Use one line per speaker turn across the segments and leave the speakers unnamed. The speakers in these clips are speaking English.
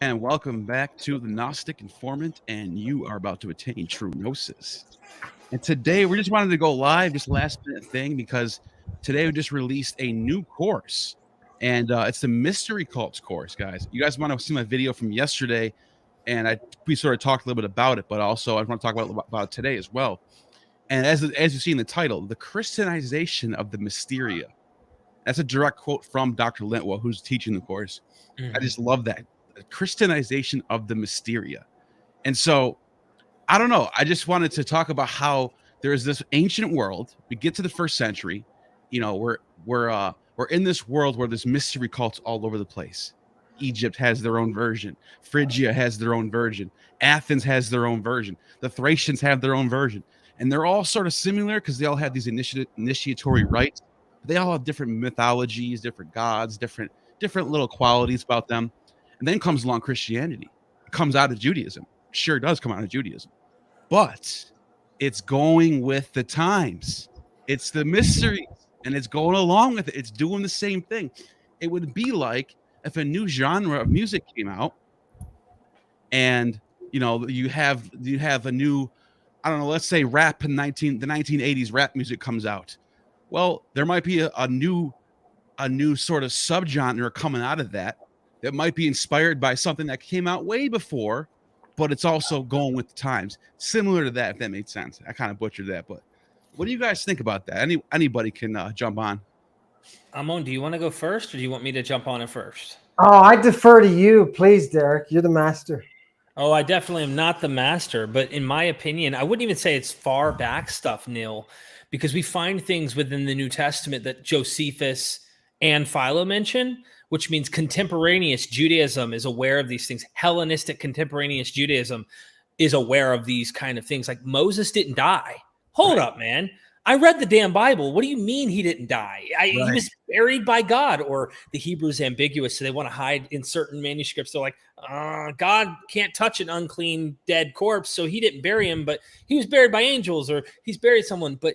And welcome back to the Gnostic Informant, and you are about to attain true gnosis. And today we just wanted to go live, just last minute thing, because today we just released a new course, and it's the Mystery Cults course, guys. You guys want to see my video from yesterday, and we sort of talked a little bit about it, but also I want to talk about it today as well. And as you see in the title, the Christianization of the Mysteria. That's a direct quote from Dr. Litwa, who's teaching the course. I just love that. Christianization of the Mysteria. And so, I don't know. I just wanted to talk about how there is this ancient world. We get to the first century. You know, we're in this world where there's mystery cults all over the place. Egypt has their own version. Phrygia has their own version. Athens has their own version. The Thracians have their own version. And they're all sort of similar because they all have these initiatory rites. They all have different mythologies, different gods, different little qualities about them. And then comes along Christianity. It comes out of Judaism. Sure does come out of Judaism. But it's going with the times. It's the mysteries, and it's going along with it. It's doing the same thing. It would be like if a new genre of music came out, and you know you have a new, I don't know, let's say rap in the 1980s rap music comes out. Well, there might be a new sort of subgenre coming out of that might be inspired by something that came out way before, but it's also going with the times. Similar to that, if that made sense. I kind of butchered that, but what do you guys think about that? Anybody can jump on.
Amon, do you want to go first, or do you want me to jump on it first?
Oh, I defer to you, please, Derek. You're the master.
Oh, I definitely am not the master, but in my opinion, I wouldn't even say it's far back stuff, Neil, because we find things within the New Testament that Josephus and Philo mention, which means contemporaneous Judaism is aware of these things. Hellenistic contemporaneous Judaism is aware of these kind of things. Like Moses didn't die. Hold up, man. I read the damn Bible. What do you mean he didn't die? He was buried by God, or the Hebrew is ambiguous, so they want to hide in certain manuscripts. They're like, God can't touch an unclean dead corpse, so he didn't bury him, but he was buried by angels, or he's buried someone, but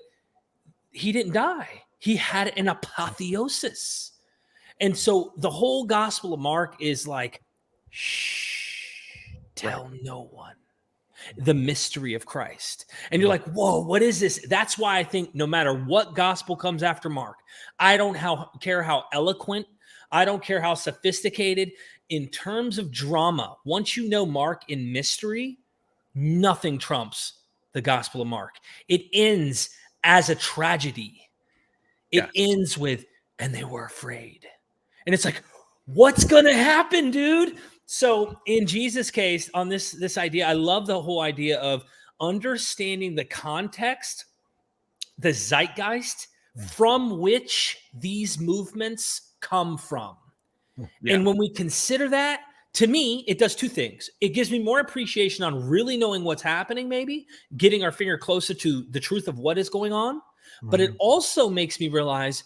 he didn't die. He had an apotheosis. And so the whole Gospel of Mark is like, shh, tell no one the mystery of Christ. And you're like, whoa, what is this? That's why I think no matter what gospel comes after Mark, I don't care how eloquent, I don't care how sophisticated. In terms of drama, once you know Mark in mystery, nothing trumps the Gospel of Mark. It ends as a tragedy. It ends with, and they were afraid. And it's like, what's going to happen, dude? So in Jesus' case, on this idea, I love the whole idea of understanding the context, the zeitgeist from which these movements come from. Yeah. And when we consider that, to me, it does two things. It gives me more appreciation on really knowing what's happening, maybe getting our finger closer to the truth of what is going on. But it also makes me realize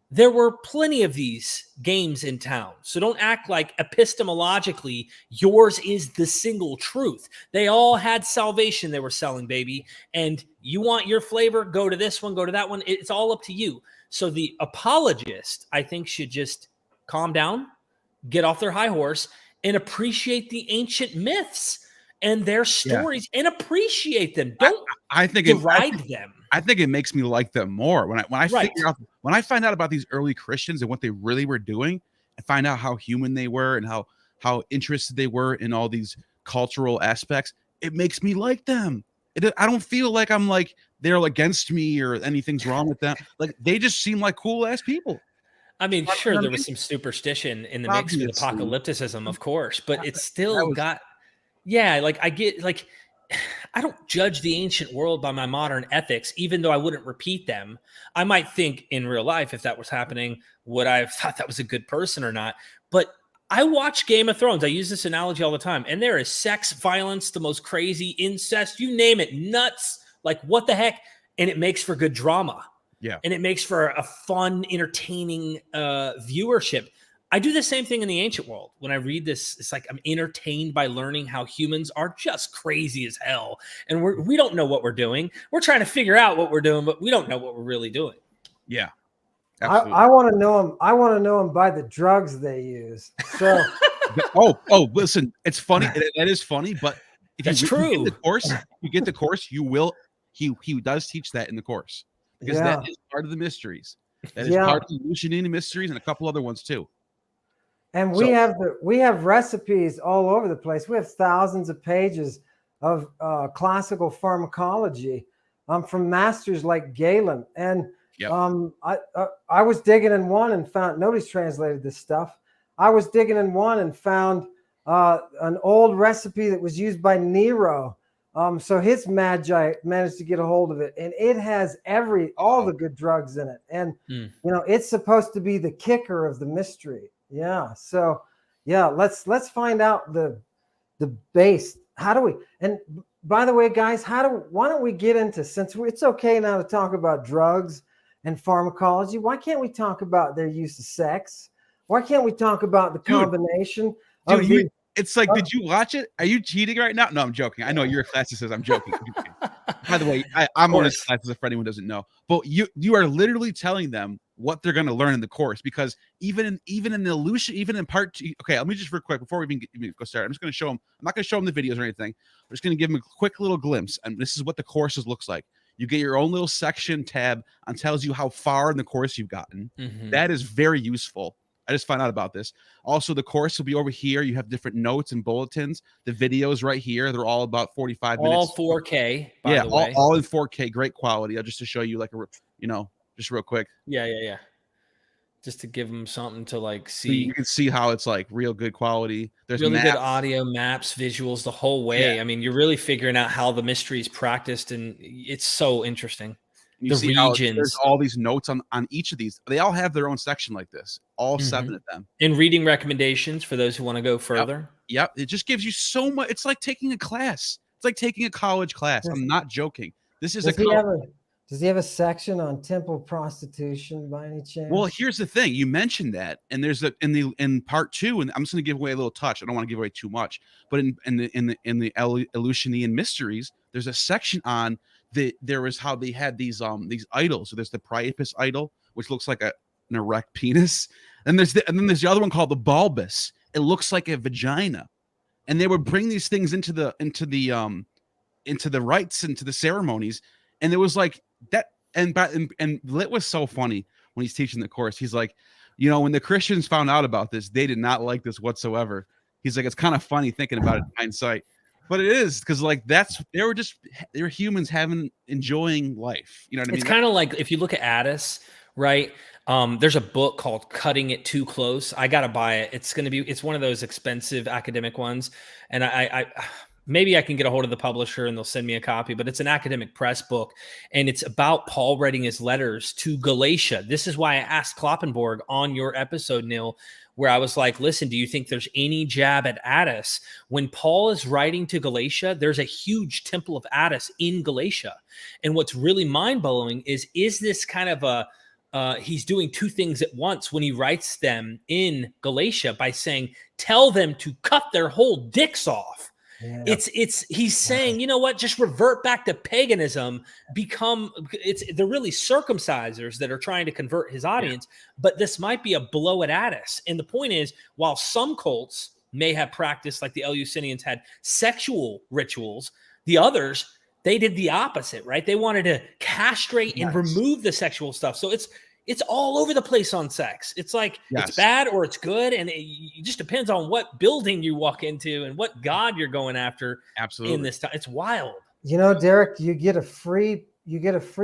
there were plenty of these games in town. So don't act like epistemologically yours is the single truth. They all had salvation they were selling, baby. And you want your flavor, go to this one, go to that one. It's all up to you. So the apologist, I think, should just calm down, get off their high horse, and appreciate the ancient myths and their stories and appreciate them. Don't deride them.
I think it makes me like them more when I find out about these early Christians and what they really were doing, and find out how human they were and how interested they were in all these cultural aspects. It makes me like them. I don't feel like I'm like they're against me or anything's wrong with them. Like they just seem like cool ass people.
I mean, sure, there was some superstition in the mix with apocalypticism, of course, but it's still got. Yeah, like I get, like, I don't judge the ancient world by my modern ethics, even though I wouldn't repeat them. I might think in real life, if that was happening, would I have thought that was a good person or not? But I watch Game of Thrones. I use this analogy all the time. And there is sex, violence, the most crazy, incest, you name it, nuts. Like, what the heck? And it makes for good drama.
Yeah.
And it makes for a fun, entertaining viewership. I do the same thing in the ancient world. When I read this, it's like I'm entertained by learning how humans are just crazy as hell. And we don't know what we're doing. We're trying to figure out what we're doing, but we don't know what we're really doing.
Yeah.
I want to know them. I want to know them by the drugs they use. So
Listen, it's funny. That is funny, but if
That's
you get the
true.
course, you get the course, you will. He does teach that in the course because that is part of the mysteries. That is part of the Lucianian mysteries and a couple other ones too.
And we have recipes all over the place. We have thousands of pages of classical pharmacology from masters like Galen. And I was digging in one and found, nobody's translated this stuff. I was digging in one and found an old recipe that was used by Nero. So his magi managed to get a hold of it, and it has all the good drugs in it. And you know, it's supposed to be the kicker of the mystery. Yeah. So yeah, let's find out the base. How do we? And by the way, guys, why don't we get into, since it's okay now to talk about drugs and pharmacology, why can't we talk about their use of sex? Why can't we talk about the combination of
it's like, did you watch it? Are you cheating right now? No, I'm joking. I know you're a classicist. I'm joking. By the way, I'm on this classicist for anyone who doesn't know. But you are literally telling them what they're going to learn in the course, because even in the illusion, even in part two. Okay, let me just real quick before we even go start. I'm just going to show them. I'm not going to show them the videos or anything. I'm just going to give them a quick little glimpse, and this is what the courses looks like. You get your own little section tab and tells you how far in the course you've gotten. That is very useful. I just found out about this. Also, the course will be over here. You have different notes and bulletins. The videos right here, they're all about 45 minutes.
All 4K, by the way.
All in 4K, great quality. Just to show you, like, just real quick.
Yeah. Just to give them something to like see.
So you can see how it's like real good quality. There's
really
maps.
Good audio, maps, visuals, the whole way. Yeah. I mean, you're really figuring out how the mystery is practiced, and it's so interesting.
You see regions. There's all these notes on each of these. They all have their own section like this. All 7 of them.
And reading recommendations for those who want to go further.
Yep. It just gives you so much. It's like taking a class. It's like taking a college class. I'm not joking. This is
Does he have a section on temple prostitution by any chance?
Well, here's the thing. You mentioned that, and there's in part 2, and I'm just going to give away a little touch. I don't want to give away too much, but in the Eleusinian mysteries, there's a section on there is how they had these idols. So there's the Priapus idol, which looks like an erect penis, and then there's the other one called the bulbous. It looks like a vagina, and they would bring these things into the rites, into the ceremonies, and it was like that. And Lit was so funny when he's teaching the course. He's like, when the Christians found out about this, they did not like this whatsoever. He's like, it's kind of funny thinking about it in hindsight. But it is, because like they were humans enjoying life. You know what I mean?
It's kind of like if you look at Addis, right? There's a book called Cutting It Too Close. I gotta buy it. It's one of those expensive academic ones, and I maybe I can get a hold of the publisher and they'll send me a copy. But it's an academic press book, and it's about Paul writing his letters to Galatia. This is why I asked Kloppenborg on your episode, Neil, where I was like, listen, do you think there's any jab at Attis? When Paul is writing to Galatia, there's a huge temple of Attis in Galatia. And what's really mind-blowing is this kind of he's doing two things at once when he writes them in Galatia by saying, tell them to cut their whole dicks off. Yeah. He's saying, you know what, just revert back to paganism, they're really circumcisers that are trying to convert his audience, but this might be a blow at Attis. And the point is, while some cults may have practiced, like the Eleusinians had sexual rituals, the others, they did the opposite, right? They wanted to castrate and remove the sexual stuff. So it's all over the place on sex. It's like it's bad or it's good, and it just depends on what building you walk into and what God you're going after.
Absolutely,
in this time, it's wild.
Derek, you get a free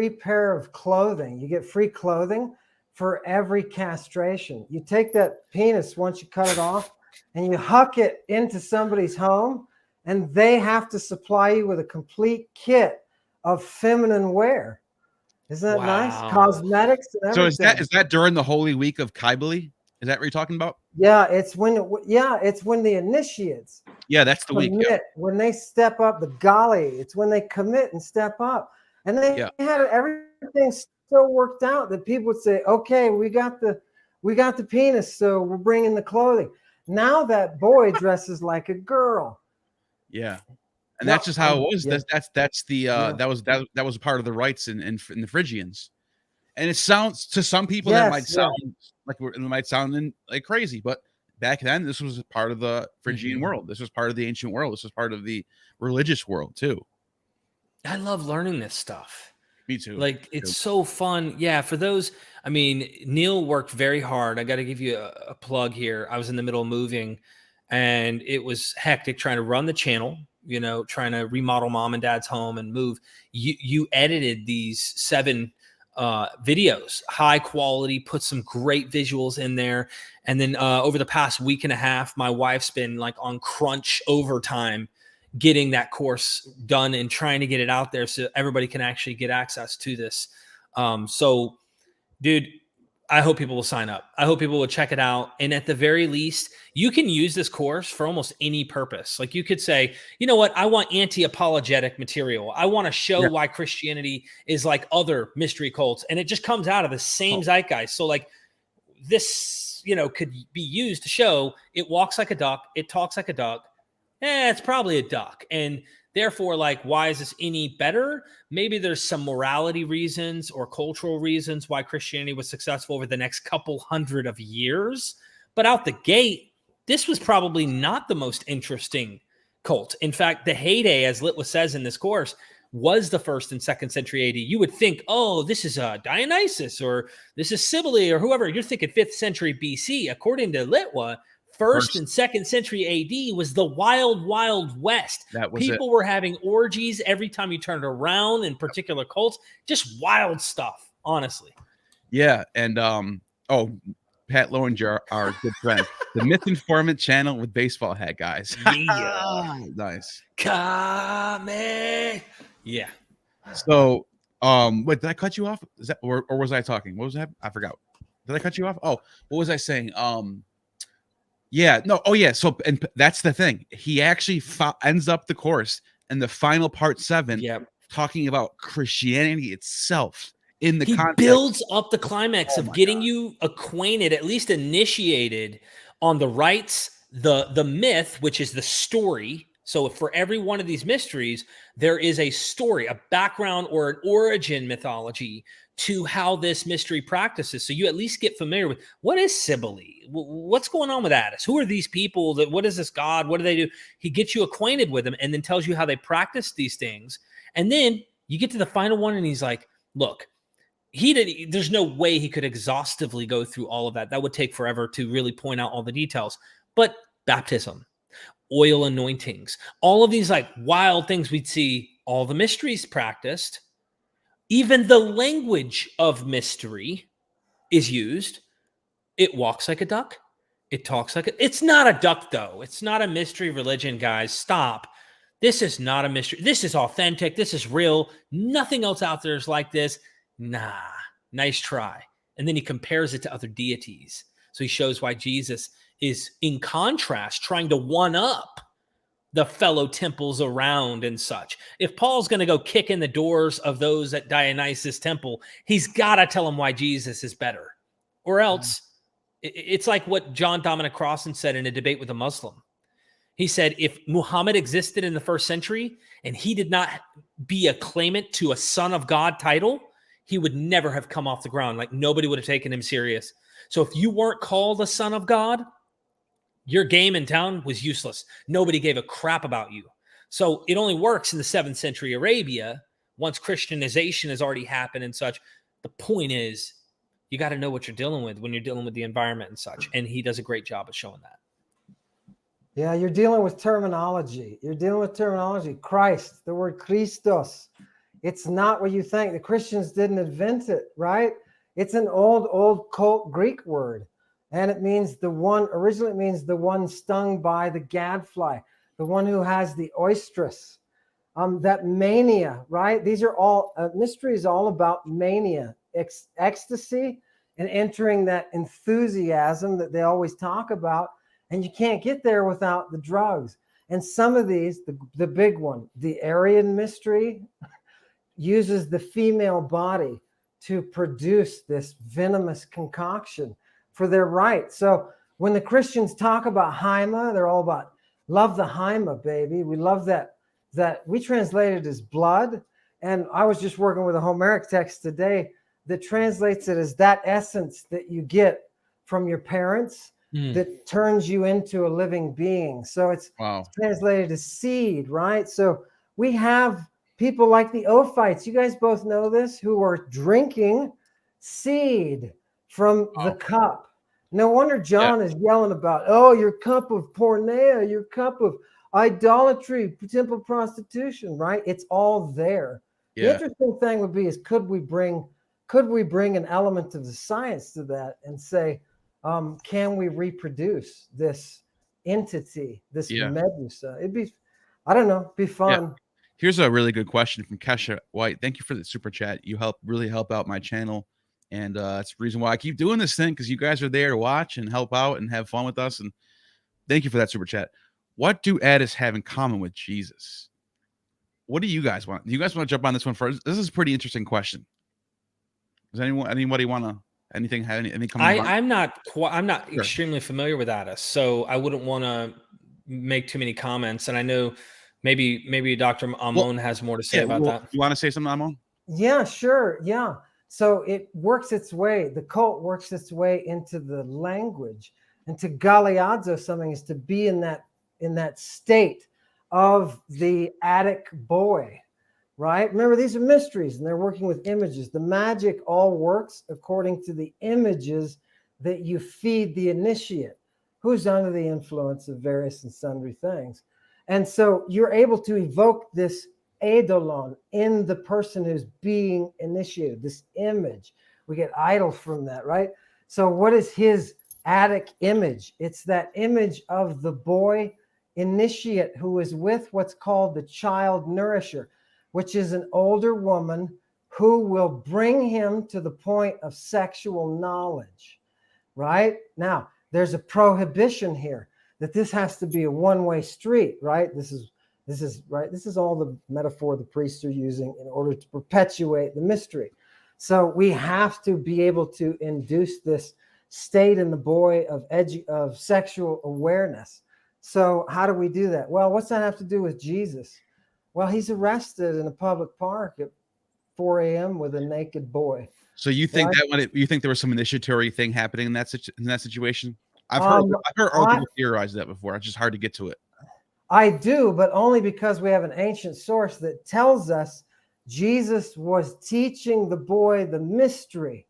pair of clothing. You get free clothing for every castration. You take that penis once you cut it off, and you huck it into somebody's home, and they have to supply you with a complete kit of feminine wear. Isn't that nice? Cosmetics and everything.
So is that during the Holy Week of Kybele? Is that what you're talking about?
Yeah, it's when the initiates.
Yeah, that's the week. Yeah.
When they step up, the golly, it's when they commit and step up. And they had everything so worked out that people would say, okay, we got the penis, so we're bringing the clothing. Now that boy dresses like a girl.
Yeah. And that's just how it was. Yeah. That was part of the rites in the Phrygians. And it sounds to some people that might sound like crazy, but back then, this was part of the Phrygian world. This was part of the ancient world. This was part of the religious world too.
I love learning this stuff.
Me too.
Like, it's so fun. Yeah, for those, I mean, Neil worked very hard. I got to give you a plug here. I was in the middle of moving, and it was hectic trying to run the channel, you know, trying to remodel mom and dad's home and move. You edited these 7 videos, high quality, put some great visuals in there. And then over the past week and a half, my wife's been like on crunch overtime getting that course done and trying to get it out there so everybody can actually get access to this. So, dude, I hope people will sign up. I hope people will check it out. And at the very least, you can use this course for almost any purpose. Like, you could say, you know what? I want anti-apologetic material. I want to show why Christianity is like other mystery cults. And it just comes out of the same zeitgeist. So like this, you know, could be used to show it walks like a duck. It talks like a duck. It's probably a duck. And therefore, like, why is this any better? Maybe there's some morality reasons or cultural reasons why Christianity was successful over the next couple hundred of years. But out the gate, this was probably not the most interesting cult. In fact, the heyday, as Litwa says in this course, was the 1st and 2nd century AD. You would think, oh, this is Dionysus, or this is Cybele, or whoever. You're thinking 5th century BC. According to Litwa, 1st and 2nd century AD was the wild, wild west. People were having orgies every time you turned around in particular cults. Just wild stuff, honestly.
Yeah, and Pat Lowinger, our good friend, the Myth Informant channel with baseball hat guys.
Yeah,
nice.
Kame. Yeah.
So, wait, did I cut you off? Is that or was I talking? What was that? I forgot. Did I cut you off? Oh, what was I saying? Yeah, no. Oh, yeah. So, and that's the thing. He actually ends up the course in the final part 7, talking about Christianity itself in the context.
He builds up the climax of getting you acquainted, at least initiated, on the rites, the myth, which is the story. So for every one of these mysteries, there is a story, a background or an origin mythology to how this mystery practices. So you at least get familiar with, what is Cybele? What's going on with Attis? Who are these people? What is this God? What do they do? He gets you acquainted with them and then tells you how they practice these things. And then you get to the final one and he's like, look, there's no way he could exhaustively go through all of that. That would take forever to really point out all the details. But baptism, oil anointings, all of these like wild things we'd see, all the mysteries practiced. Even the language of mystery is used. It walks like a duck. It talks like it's not a duck, though. It's not a mystery religion, guys. Stop. This is not a mystery. This is authentic. This is real. Nothing else out there is like this. Nah, nice try. And then he compares it to other deities. So he shows why Jesus is, in contrast, trying to one up the fellow temples around and such. If Paul's going to go kick in the doors of those at Dionysus temple, he's got to tell them why Jesus is better. Or else, it's like what John Dominic Crossan said in a debate with a Muslim. He said, if Muhammad existed in the 1st century and he did not be a claimant to a son of God title, he would never have come off the ground. Like, nobody would have taken him serious. So if you weren't called a son of God, your game in town was useless. Nobody gave a crap about you. So it only works in the 7th century Arabia once Christianization has already happened and such. The point is, you got to know what you're dealing with when you're dealing with the environment and such. And he does a great job of showing that.
Yeah, you're dealing with terminology. You're dealing with terminology. Christ, the word Christos. It's not what you think. The Christians didn't invent it, right? It's an old cult Greek word. And it means originally it means the one stung by the gadfly, the one who has the oestrus, that mania, right? These are all, mystery is all about mania, ecstasy, and entering that enthusiasm that they always talk about. And you can't get there without the drugs. And some of these, the big one, the Aryan mystery, uses the female body to produce this venomous concoction for their right. So when the Christians talk about Haima, they're all about love the Haima, baby. We love that we translate it as blood. And I was just working with a Homeric text today that translates it as that essence that you get from your parents that turns you into a living being. So it's translated to seed, right? So we have people like the Ophites, you guys both know this, who are drinking seed from the cup. No wonder John is yelling about, oh, your cup of porneia, your cup of idolatry, temple prostitution, right? It's all there. The interesting thing would be is could we bring an element of the science to that and say, can we reproduce this entity, this Medusa? It'd be, I don't know, be fun.
Yeah. Here's a really good question from Kesha White. Thank you for the super chat. You really help out my channel. And it's the reason why I keep doing this thing, because you guys are there to watch and help out and have fun with us. And thank you for that super chat. What do Addis have in common with Jesus? What do you guys want? Do you guys want to jump on this one first? This is a pretty interesting question. Does anybody want to have any comment?
I'm not extremely familiar with Addis, so I wouldn't want to make too many comments. And I know maybe Dr. Amon has more to say about that.
You want to say something, Amon?
Yeah, sure. Yeah. So it works its way, the cult works its way into the language. And to galiadzo something is to be in that state of the Attic boy, right? Remember, these are mysteries and they're working with images. The magic all works according to the images that you feed the initiate, who's under the influence of various and sundry things. And so you're able to evoke this eidolon in the person who's being initiated, this image. We get idol from that, right? So what is his Attic image? It's that image of the boy initiate who is with what's called the child nourisher, which is an older woman who will bring him to the point of sexual knowledge, right? Now, there's a prohibition here that this has to be a one-way street, right? This is right. This is all the metaphor the priests are using in order to perpetuate the mystery. So we have to be able to induce this state in the boy of sexual awareness. So how do we do that? Well, what's that have to do with Jesus? Well, he's arrested in a public park at 4 a.m. with a naked boy.
So you think you think there was some initiatory thing happening in that situation? I've heard other people theorize that before. It's just hard to get to it.
I do, but only because we have an ancient source that tells us Jesus was teaching the boy the mystery.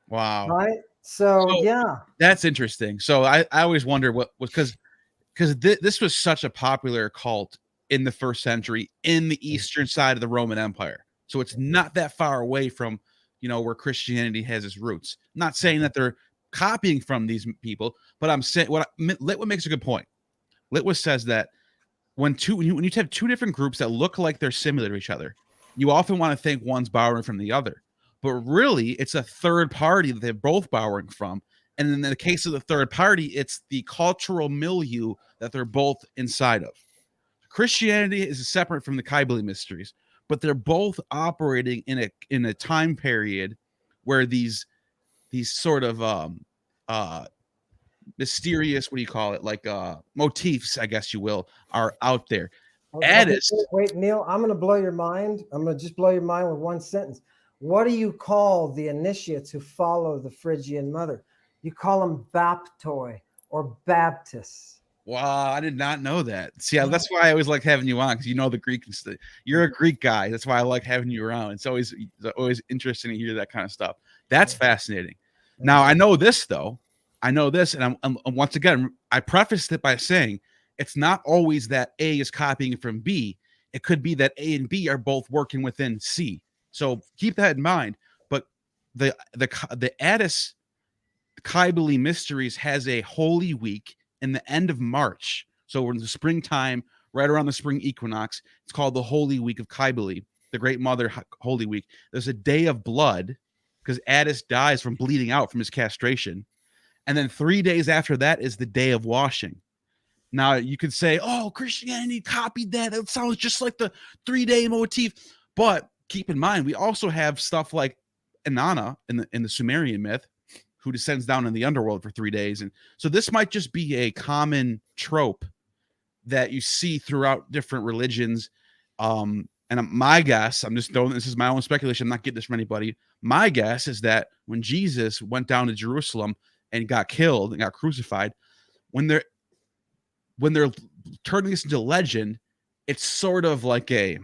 Wow.
Right? So yeah.
That's interesting. So I always wonder what was because this was such a popular cult in the first century in the eastern side of the Roman Empire. So it's not that far away from, where Christianity has its roots. I'm not saying that they're copying from these people, but I'm saying Litwa makes a good point. Litwa says that when you have two different groups that look like they're similar to each other, you often want to think one's borrowing from the other, but really it's a third party that they're both borrowing from. And in the case of the third party, it's the cultural milieu that they're both inside of. Christianity is separate from the Kybali mysteries, but they're both operating in a time period where these sort of mysterious, what do you call it, like motifs, I guess you will, are out there. Addis,
wait, Neil, I'm going to blow your mind. I'm going to just blow your mind with one sentence. What do you call the initiates who follow the Phrygian mother? You call them baptoi or Baptists.
Wow, I did not know that. See, that's why I always like having you on, because you know the Greek and stuff. You're a Greek guy. That's why I like having you around. It's always interesting to hear that kind of stuff. That's fascinating. Now, I know this, though. I know this, and I'm once again, I prefaced it by saying it's not always that A is copying from B. It could be that A and B are both working within C. So keep that in mind. But the Addis Kybali Mysteries has a Holy Week in the end of March. So we're in the springtime, right around the spring equinox. It's called the Holy Week of Kybali, the Great Mother Holy Week. There's a day of blood because Addis dies from bleeding out from his castration. And then 3 days after that is the day of washing. Now, you could say, oh, Christianity copied that. It sounds just like the 3-day motif. But keep in mind, we also have stuff like Inanna in the Sumerian myth, who descends down in the underworld for 3 days. And so this might just be a common trope that you see throughout different religions. And my guess, I'm just throwing, this is my own speculation, I'm not getting this from anybody. My guess is that when Jesus went down to Jerusalem and got killed and got crucified, when they're turning this into legend, it's sort of like a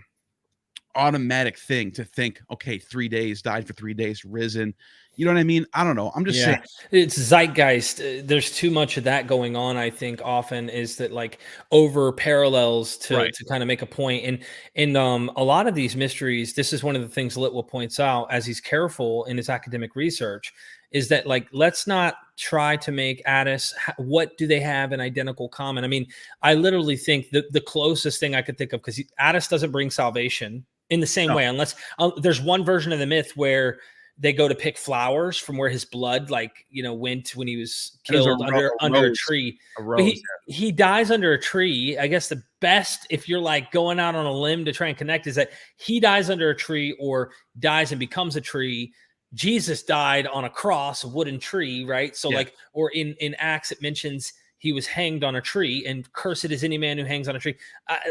automatic thing to think, okay, 3 days, died for 3 days, risen. You know what I mean? I don't know. I'm just saying.
It's zeitgeist. There's too much of that going on. I think often is that like over parallels to kind of make a point. And in a lot of these mysteries, this is one of the things Litwa points out as he's careful in his academic research, is that like, let's not try to make Attis, what do they have in identical common? I mean, I literally think that the closest thing I could think of, because Attis doesn't bring salvation in the same way, unless there's one version of the myth where they go to pick flowers from where his blood, like, went when he was killed under a tree. But he dies under a tree. I guess the best, if you're like going out on a limb to try and connect, is that he dies under a tree or dies and becomes a tree. Jesus died on a cross, a wooden tree, right? So like, or in Acts, it mentions he was hanged on a tree, and cursed is any man who hangs on a tree.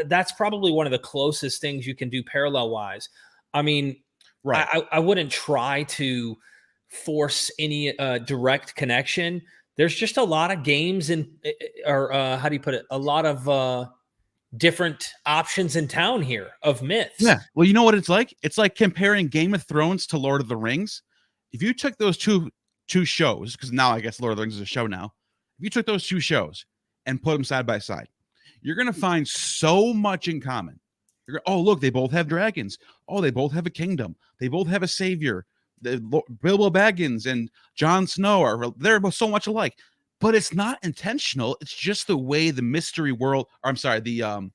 That's probably one of the closest things you can do parallel wise. I mean, I wouldn't try to force any direct connection. There's just a lot of games or how do you put it? A lot of different options in town here of myths.
Yeah. Well, you know what it's like? It's like comparing Game of Thrones to Lord of the Rings. If you took those two shows, because now I guess Lord of the Rings is a show now. If you took those two shows and put them side by side, you're going to find so much in common. Oh, look, they both have dragons. Oh, they both have a kingdom. They both have a savior. Bilbo Baggins and Jon Snow they're so much alike. But it's not intentional. It's just the way the mystery world, or I'm sorry, the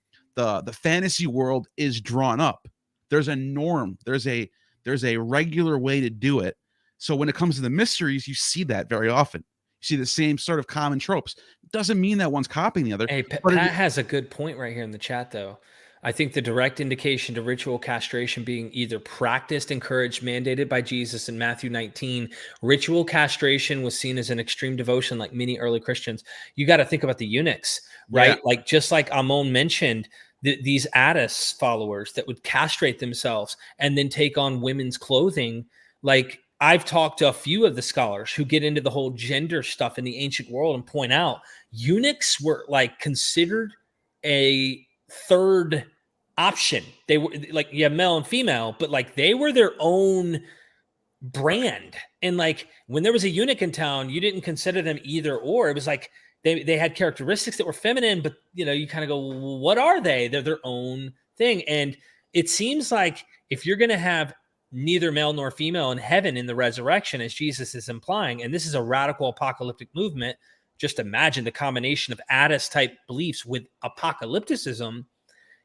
fantasy world is drawn up. There's a norm. There's a regular way to do it. So when it comes to the mysteries, you see that very often. You see the same sort of common tropes. Doesn't mean that one's copying the other.
Hey, Pat has a good point right here in the chat, though. I think the direct indication to ritual castration being either practiced, encouraged, mandated by Jesus in Matthew 19, ritual castration was seen as an extreme devotion like many early Christians. You got to think about the eunuchs, right? Yeah. Like just like Amon mentioned, these Attis followers that would castrate themselves and then take on women's clothing. Like I've talked to a few of the scholars who get into the whole gender stuff in the ancient world and point out eunuchs were like considered a third option. They were like, you have male and female, but like they were their own brand. And like when there was a eunuch in town, you didn't consider them either or. It was like they had characteristics that were feminine, but you kind of go, well, what are they? They're their own thing. And it seems like if you're going to have neither male nor female in heaven in the resurrection, as Jesus is implying, and this is a radical apocalyptic movement, just imagine the combination of Attis type beliefs with apocalypticism.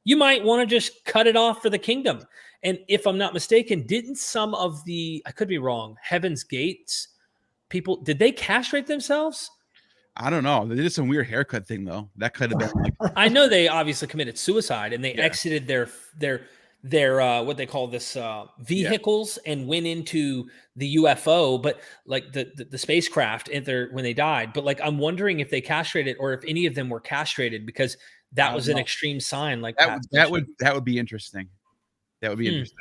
You might want to just cut it off for the kingdom. And if I'm not mistaken, didn't some of I could be wrong, Heaven's Gates people, did they castrate themselves?
I don't know. They did some weird haircut thing though. That could have been like.
I know they obviously committed suicide and they exited their what they call this vehicles and went into the UFO, but like the spacecraft when they died. But like, I'm wondering if they castrated or if any of them were castrated, because that was an extreme sign. Like
that would be interesting. That would be interesting.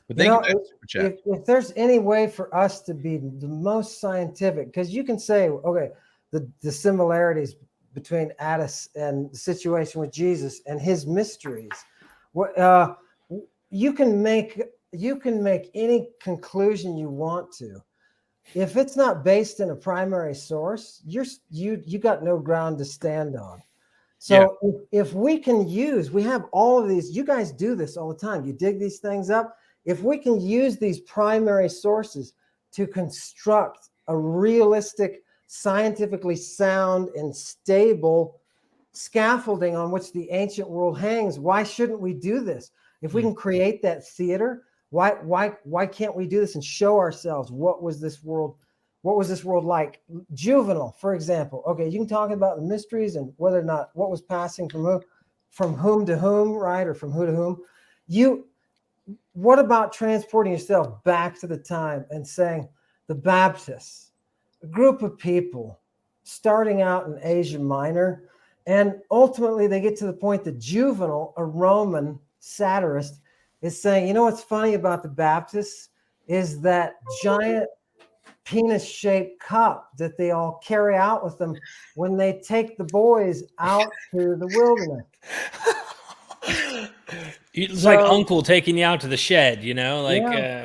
But
if there's any way for us to be the most scientific, because you can say, okay, the similarities between Attis and the situation with Jesus and his mysteries. What you can make any conclusion you want to. If it's not based in a primary source, you got no ground to stand on. So if we can we have all of these, you guys do this all the time. You dig these things up. If we can use these primary sources to construct a realistic, scientifically sound and stable scaffolding on which the ancient world hangs, why shouldn't we do this? If we can create that theater, why can't we do this and show ourselves what was this world like? Juvenal, for example. Okay, you can talk about the mysteries and whether or not what was passing from whom to whom, right, or from who to whom. What about transporting yourself back to the time and saying the Baptists, a group of people starting out in Asia Minor, and ultimately they get to the point that Juvenal, a Roman satirist, is saying, you know what's funny about the Baptists is that giant penis-shaped cup that they all carry out with them when they take the boys out to the wilderness.
It's like Uncle taking you out to the shed,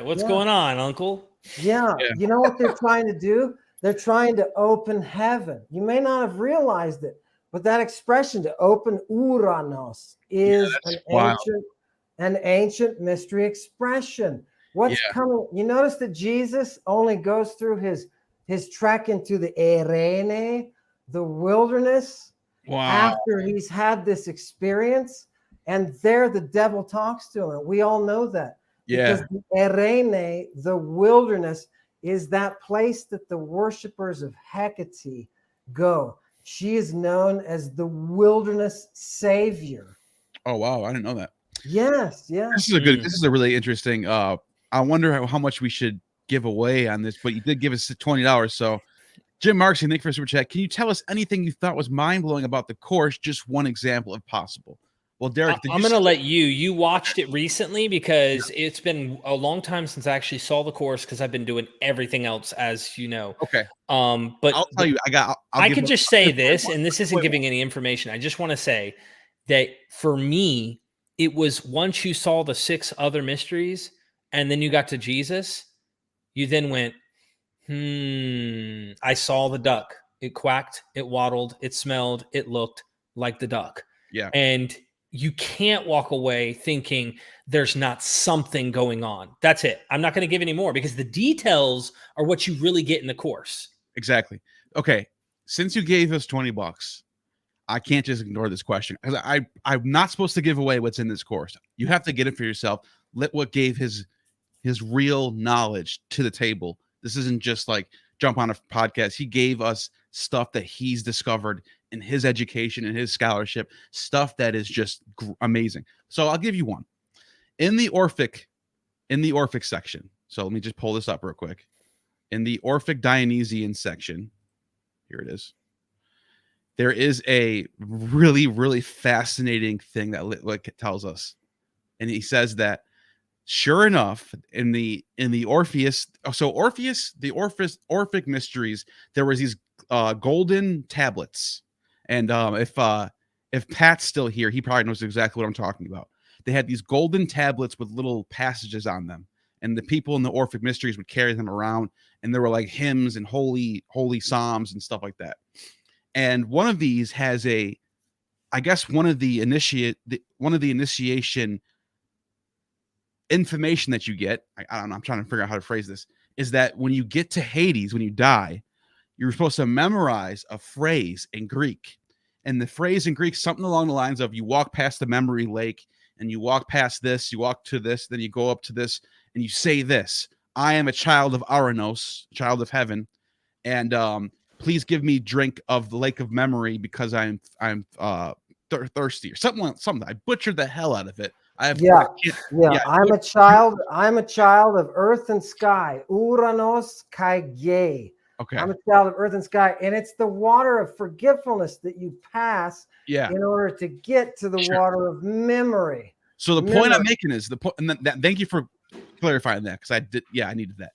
what's going on, Uncle?
Yeah. You know what they're trying to do? They're trying to open heaven. You may not have realized it, but that expression, to open Uranos, is an ancient mystery expression. What's coming? You notice that Jesus only goes through his trek into the Erene, the wilderness, after he's had this experience, and there the devil talks to him. We all know that. Because the Erene, the wilderness, is that place that the worshipers of Hecate go. She is known as the wilderness savior.
Oh, wow. I didn't know that.
Yes.
This is a really interesting, I wonder how much we should give away on this, but you did give us $20. So Jim Marks, thank you for super chat. Can you tell us anything you thought was mind blowing about the course? Just one example if possible. Well, Derek,
I'm going to let you watched it recently because it's been a long time since I actually saw the course because I've been doing everything else, as you know.
Okay.
But
I'll tell you,
I could just say this, and this isn't giving any information. I just want to say that for me, it was once you saw the 6 other mysteries and then you got to Jesus, you then went, I saw the duck. It quacked, it waddled, it smelled, it looked like the duck.
Yeah.
And you can't walk away thinking there's not something going on. That's it. I'm not going to give any more because the details are what you really get in the course.
Exactly. Okay. Since you gave us $20, I can't just ignore this question because I'm not supposed to give away what's in this course. You have to get it for yourself. Litwa gave his real knowledge to the table. This isn't just like jump on a podcast. He gave us stuff that he's discovered in his education and his scholarship, stuff that is just amazing. So I'll give you one. In the Orphic section. So let me just pull this up real quick. In the Orphic Dionysian section, here it is. There is a really, really fascinating thing that Litwa tells us. And he says that sure enough, in the Orpheus, the Orphic mysteries, there was these golden tablets. And if Pat's still here, he probably knows exactly what I'm talking about. They had these golden tablets with little passages on them, and the people in the Orphic mysteries would carry them around, and there were like hymns and holy psalms and stuff like that. And one of these has one of the initiation information that you get. I don't know. I'm trying to figure out how to phrase this. Is that when you get to Hades, when you die, you're supposed to memorize a phrase in Greek. And the phrase in Greek, something along the lines of you walk past the memory lake and you walk past this, you walk to this, then you go up to this and you say this: I am a child of Aranos, child of heaven. And please give me drink of the lake of memory because I'm thirsty or something. I butchered the hell out of it. I'm a
child of earth and sky. Uranos kai ge.
Okay.
I'm a child of earth and sky, and it's the water of forgetfulness that you pass in order to get to the water of memory.
So the point I'm making is thank you for clarifying that because I needed that.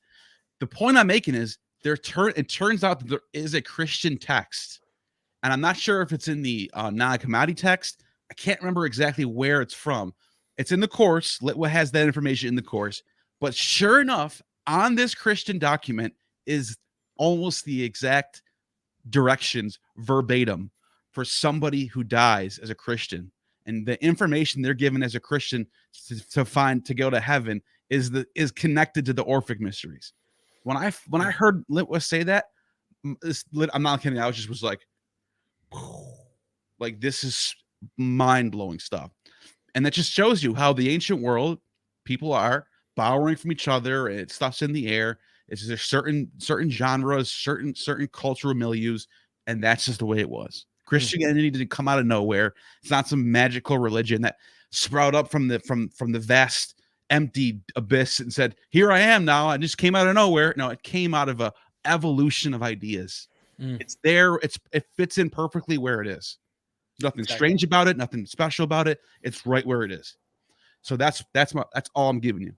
The point I'm making is it turns out that there is a Christian text, and I'm not sure if it's in the Nag Hammadi text. I can't remember exactly where it's from. It's in the course. Litwa has that information in the course, but sure enough, on this Christian document is almost the exact directions verbatim for somebody who dies as a Christian, and the information they're given as a Christian to go to heaven is connected to the Orphic mysteries. When I heard Litwa say that, I'm not kidding. I was like, this is mind blowing stuff, and that just shows you how the ancient world people are borrowing from each other. And stuff's in the air. It's there's certain genres, certain cultural milieus, and that's just the way it was. Christianity didn't come out of nowhere. It's not some magical religion that sprout up from the vast empty abyss and said, "Here I am now. I just came out of nowhere." No, it came out of a evolution of ideas. It's there. It fits in perfectly where it is. Nothing strange about it. Nothing special about it. It's right where it is. So that's all I'm giving you.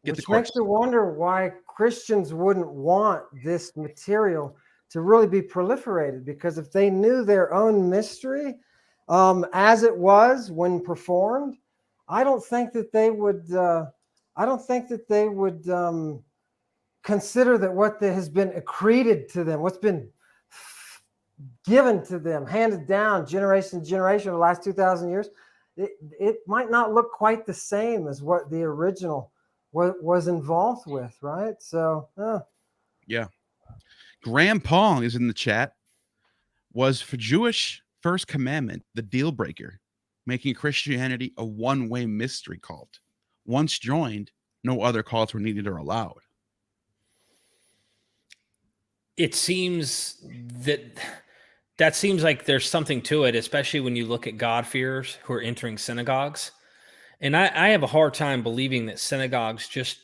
Which makes you wonder why Christians wouldn't want this material to really be proliferated, because if they knew their own mystery as it was when performed, I don't think that they would. Consider that what has been accreted to them, what's been given to them, handed down generation to generation over the last 2,000 years, it might not look quite the same as what the original was involved with, right? So,
yeah. Graham Pong is in the chat. Was for Jewish first commandment the deal breaker, making Christianity a one-way mystery cult? Once joined, no other cults were needed or allowed.
It seems that seems like there's something to it, especially when you look at God-fearers who are entering synagogues. And I have a hard time believing that synagogues just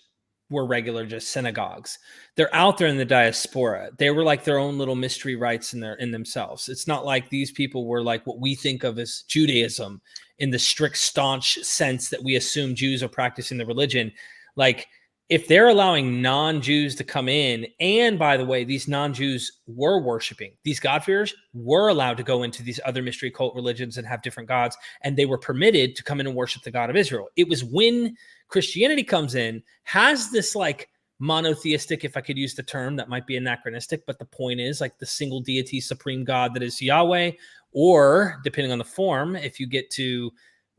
were regular, just synagogues. They're out there in the diaspora. They were like their own little mystery rites in themselves. It's not like these people were like what we think of as Judaism in the strict, staunch sense that we assume Jews are practicing the religion. Like, if they're allowing non-Jews to come in, and by the way, these non-Jews were worshiping, these God-fearers were allowed to go into these other mystery cult religions and have different gods, and they were permitted to come in and worship the God of Israel. It was when Christianity comes in, has this like monotheistic, if I could use the term, that might be anachronistic, but the point is like the single deity, supreme God that is Yahweh, or depending on the form, if you get to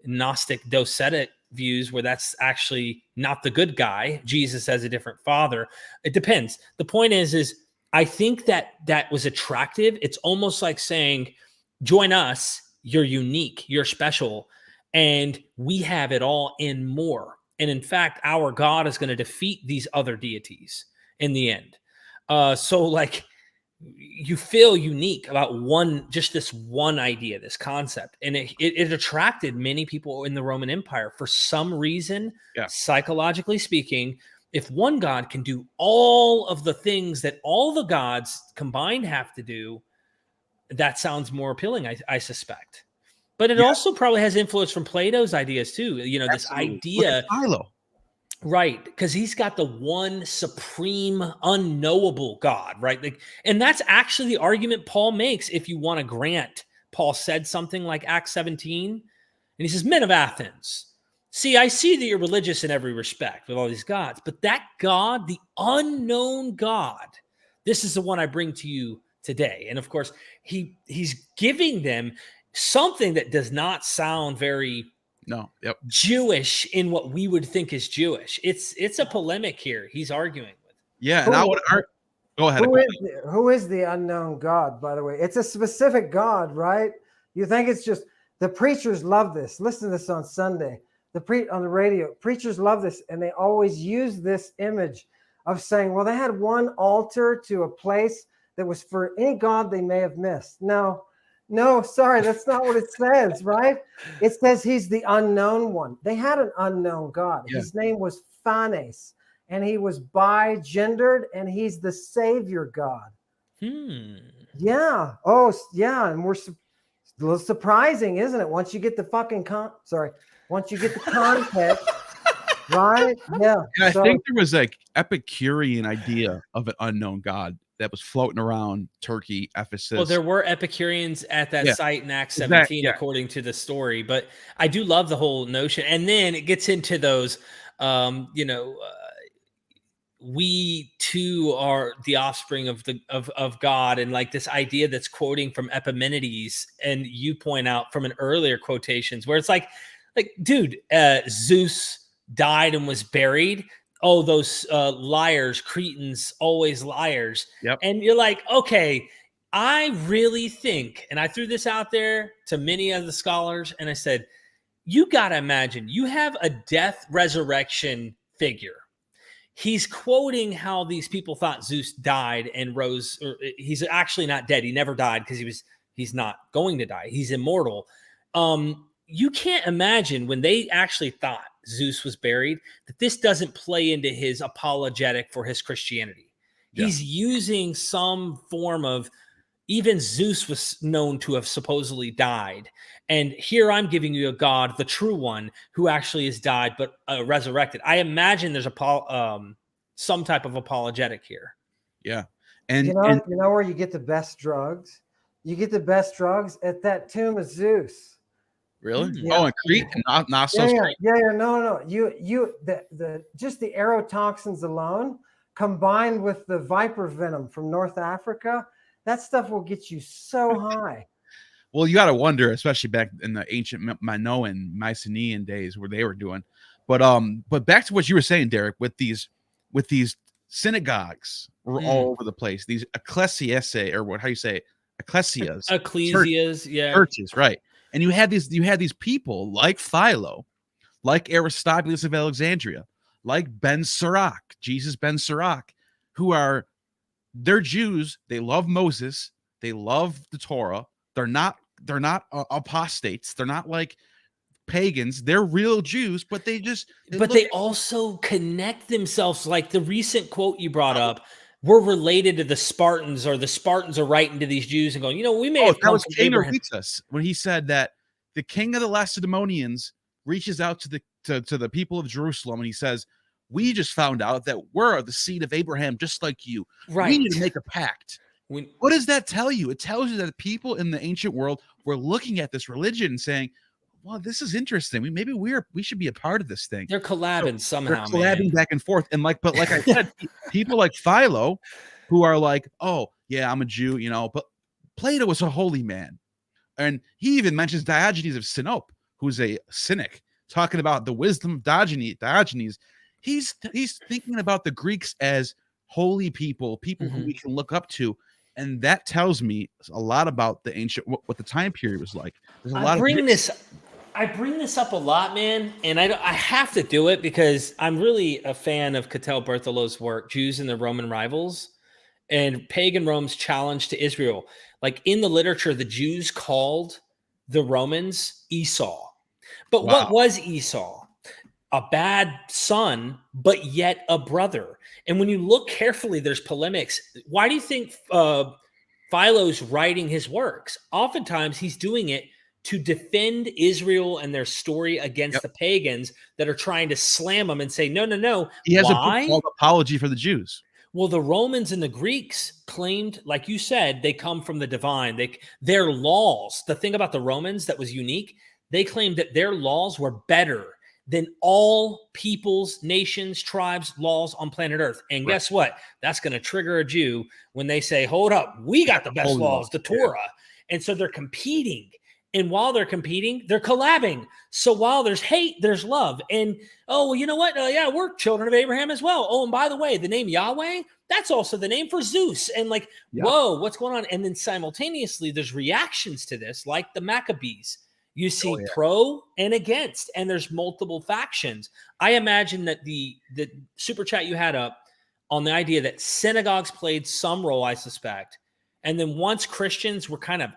Gnostic docetic views where that's actually not the good guy, Jesus has a different father. It depends. The point is I think that was attractive. It's almost like saying, join us, you're unique, you're special, and we have it all and more. And in fact, our God is going to defeat these other deities in the end. So like, you feel unique about this one idea, this concept. And it attracted many people in the Roman Empire for some reason, psychologically speaking. If one God can do all of the things that all the gods combined have to do, that sounds more appealing, I suspect. But it also probably has influence from Plato's ideas too. You know, this idea.
Philo.
Right, because he's got the one supreme unknowable God, right? Like, and that's actually the argument Paul makes if you want to grant Paul said something like Acts 17, and he says, men of Athens, see, I see that you're religious in every respect with all these gods, but that God, the unknown God, this is the one I bring to you today. And of course, he's giving them something that does not sound very Jewish in what we would think is Jewish. It's a polemic here he's arguing with.
Yeah, and I would go ahead.
Who is the unknown God, by the way? It's a specific God, right? You think it's just the preachers love this. Listen to this on Sunday. On the radio, preachers love this, and they always use this image of saying, well, they had one altar to a place that was for any God they may have missed. No, sorry, that's not what it says, right? It says he's the unknown one. They had an unknown God. Yeah. His name was Phanes, and he was bi-gendered, and he's the Savior God. Yeah. Oh, yeah. And we're a little surprising, isn't it? Once you get the once you get the context, right? Yeah.
And I think there was like Epicurean idea of an unknown God that was floating around Turkey, Ephesus.
Well, there were Epicureans at that site in Acts 17, according to the story. But I do love the whole notion. And then it gets into those, we too are the offspring of God, and like this idea that's quoting from Epimenides, and you point out from an earlier quotations where it's like, dude, Zeus died and was buried. Oh, those liars, Cretans, always liars.
Yep.
And you're like, okay, I really think, and I threw this out there to many of the scholars, and I said, you got to imagine, you have a death resurrection figure. He's quoting how these people thought Zeus died and rose, or he's actually not dead. He never died because he's not going to die. He's immortal. You can't imagine when they actually thought Zeus was buried, that this doesn't play into his apologetic for his Christianity. Yeah. He's using some form of even Zeus was known to have supposedly died. And here I'm giving you a god, the true one, who actually has died but resurrected. I imagine there's some type of apologetic here.
Yeah. And
you know where you get the best drugs? You get the best drugs at that tomb of Zeus.
Really?
Yeah.
Oh, in Crete, not so straight.
No. The just the aerotoxins alone, combined with the viper venom from North Africa, that stuff will get you so high.
Well, you got to wonder, especially back in the ancient Minoan, Mycenaean days, where they were doing. But back to what you were saying, Derek, with these synagogues were all over the place. These ecclesiae, or how you say, ecclesias, churches, right? And you had these people like Philo, like Aristobulus of Alexandria, like Ben Sirach, Jesus Ben Sirach, they're Jews. They love Moses. They love the Torah. They're not apostates. They're not like pagans. They're real Jews, but they
also connect themselves. Like the recent quote you brought up, we're related to the Spartans, or the Spartans are writing to these Jews and going, we may have come from Abraham.
When he said that the king of the Lacedaemonians reaches out to the people of Jerusalem and he says, we just found out that we're the seed of Abraham, just like you.
Right.
We need to make a pact. What does that tell you? It tells you that people in the ancient world were looking at this religion and saying, well, this is interesting. We should be a part of this thing.
They're collabing somehow.
They're collabing back and forth. And like I said, people like Philo, who are like, oh yeah, I'm a Jew, but Plato was a holy man. And he even mentions Diogenes of Sinope, who's a cynic, talking about the wisdom of Diogenes. He's thinking about the Greeks as holy people who we can look up to. And that tells me a lot about the ancient, what the time period was like. There's a lot
I bring this up a lot, man, and I have to do it because I'm really a fan of Cattell Berthelot's work, Jews and their Roman Rivals, and pagan Rome's challenge to Israel. Like in the literature, the Jews called the Romans Esau. But what was Esau? A bad son, but yet a brother. And when you look carefully, there's polemics. Why do you think Philo's writing his works? Oftentimes he's doing it to defend Israel and their story against the pagans that are trying to slam them and say, no.
He has a book called Apology for the Jews.
Well, the Romans and the Greeks claimed, like you said, they come from the divine. Their laws, the thing about the Romans that was unique, they claimed that their laws were better than all peoples, nations, tribes, laws on planet Earth. And guess what? That's going to trigger a Jew when they say, hold up, we got the best laws, the Torah. And so they're competing. And while they're competing, they're collabing. So while there's hate, there's love. And, you know what? We're children of Abraham as well. Oh, and by the way, the name Yahweh, that's also the name for Zeus. And whoa, what's going on? And then simultaneously, there's reactions to this, like the Maccabees. You see pro and against, and there's multiple factions. I imagine that the super chat you had up on the idea that synagogues played some role, I suspect. And then once Christians were kind of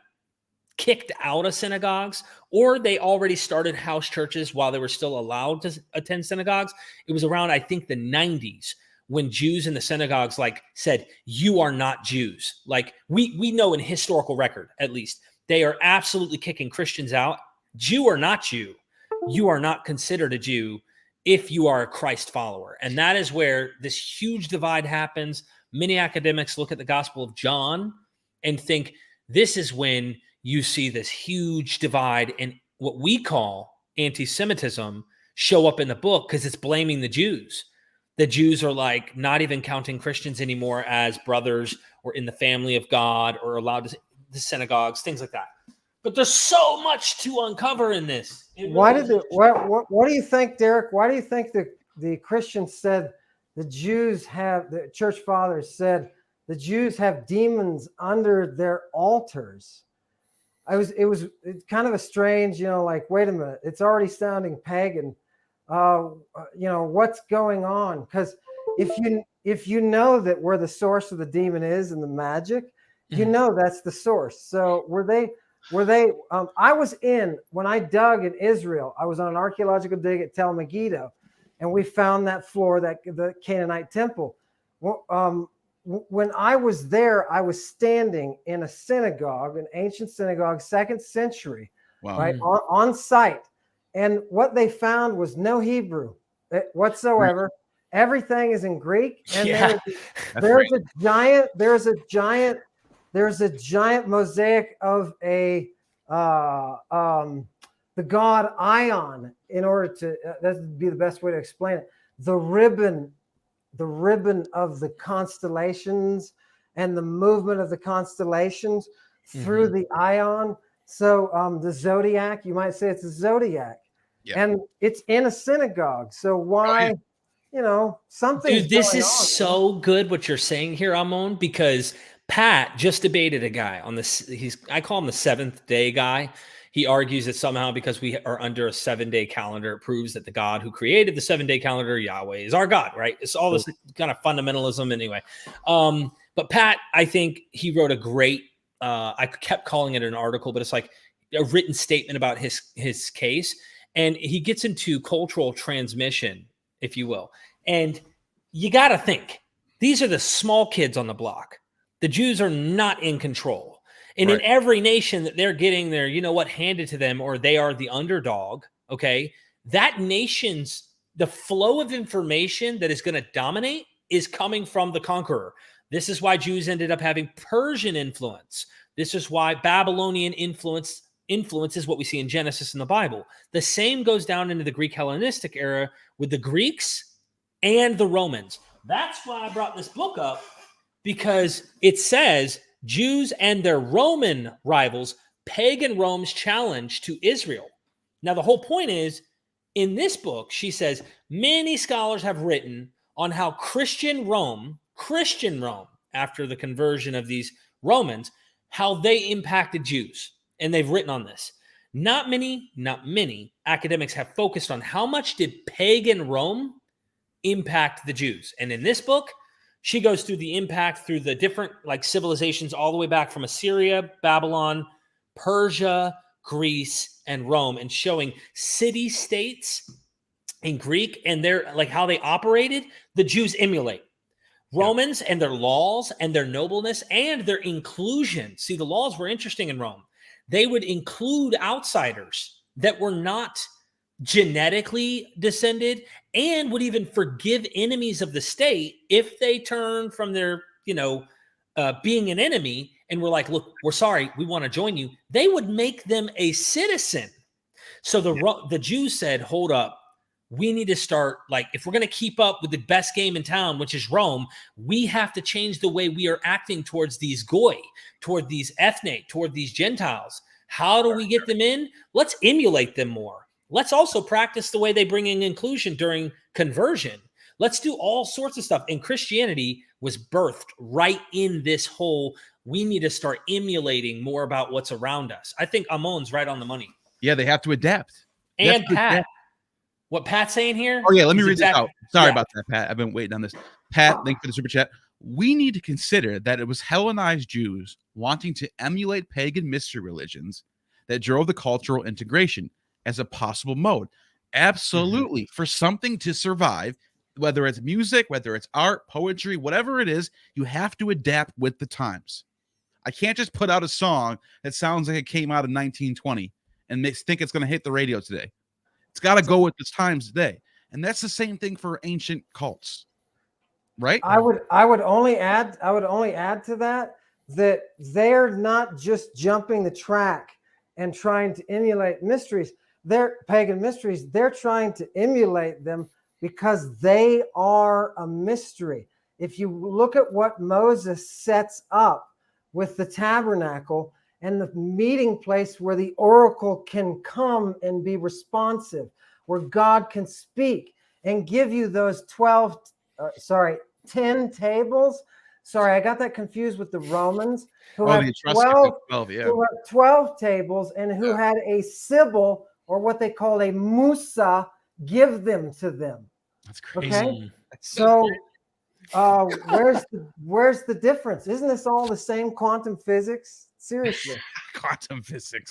kicked out of synagogues, or they already started house churches while they were still allowed to attend synagogues, it was around, I think, the 90s when Jews in the synagogues said, you are not Jews. We know in historical record, at least, they are absolutely kicking Christians out. Jew or not Jew, you are not considered a Jew if you are a Christ follower. And that is where this huge divide happens. Many academics look at the Gospel of John and think this is when you see this huge divide and what we call anti-Semitism show up in the book because it's blaming the Jews. The Jews are not even counting Christians anymore as brothers or in the family of God or allowed to the synagogues, things like that. But there's so much to uncover in this.
What do you think, Derek? Why do you think the Christians said the church fathers said the Jews have demons under their altars? It's kind of a strange, wait a minute, it's already sounding pagan. What's going on? Because if you know that where the source of the demon is and the magic, that's the source. So were they when I dug in Israel, I was on an archaeological dig at Tel Megiddo, and we found that floor, the Canaanite temple. when I was there, I was standing in a synagogue, an ancient synagogue, 2nd century,
Wow.
right, on site. And what they found was no Hebrew whatsoever. Everything is in Greek, and there's a giant mosaic of the god Ion. In order to that would be the best way to explain it. The ribbon of the constellations and the movement of the constellations through the Ion. So the zodiac, you might say it's a zodiac, and it's in a synagogue. So why? Something's
Dude, this
going
is
on.
so good what you're saying here, Amon, because Pat just debated a guy on this. I call him the 7th day guy. He argues that somehow because we are under a 7-day calendar, it proves that the God who created the 7-day calendar, Yahweh, is our God, right? It's all this kind of fundamentalism anyway. But Pat, I think he wrote a great, I kept calling it an article, but it's like a written statement about his case. And he gets into cultural transmission, if you will. And you got to think, these are the small kids on the block. The Jews are not in control. And in every nation that they're getting their, handed to them, or they are the underdog, okay, that nation's, the flow of information that is going to dominate is coming from the conqueror. This is why Jews ended up having Persian influence. This is why Babylonian influence is what we see in Genesis in the Bible. The same goes down into the Greek Hellenistic era with the Greeks and the Romans. That's why I brought this book up, because it says Jews and their Roman rivals, pagan Rome's challenge to Israel. Now, the whole point is, in this book, she says, many scholars have written on how Christian Rome, after the conversion of these Romans, how they impacted Jews. And they've written on this. Not many academics have focused on how much did pagan Rome impact the Jews. And in this book, she goes through the impact through the different civilizations all the way back from Assyria, Babylon, Persia, Greece, and Rome, and showing city-states in Greek and their how they operated, the Jews emulate. Romans and their laws and their nobleness and their inclusion. See, the laws were interesting in Rome. They would include outsiders that were not genetically descended, and would even forgive enemies of the state if they turned from their, being an enemy and were like, look, we're sorry, we want to join you. They would make them a citizen. So the Jews said, hold up, we need to start, if we're going to keep up with the best game in town, which is Rome, we have to change the way we are acting towards these goy, toward these ethne, toward these Gentiles. How do we get them in? Let's emulate them more. Let's also practice the way they bring in inclusion during conversion. Let's do all sorts of stuff. And Christianity was birthed right in this whole, we need to start emulating more about what's around us. I think Amon's right on the money.
Yeah, they have to adapt.
And Pat, what Pat's saying here?
Oh, yeah, let me read this out. Sorry about that, Pat. I've been waiting on this. Pat, thank you for the super chat. We need to consider that it was Hellenized Jews wanting to emulate pagan mystery religions that drove the cultural integration as a possible mode. Absolutely. For something to survive, whether it's music, whether it's art, poetry, whatever it is, you have to adapt with the times. I can't just put out a song that sounds like it came out in 1920 and think it's going to hit the radio today. It's got to go with the times today. And that's the same thing for ancient cults, right?
I would only add to that they're not just jumping the track and trying to emulate mysteries. They're pagan mysteries. They're trying to emulate them because they are a mystery. If you look at what Moses sets up with the tabernacle and the meeting place where the oracle can come and be responsive, where God can speak and give you those 10 tables. Sorry, I got that confused with the Romans who have 12 tables and who had a sibyl, or what they called a Musa, give them to them.
That's crazy.
Okay, so where's the difference? Isn't this all the same quantum physics? Seriously.
quantum physics.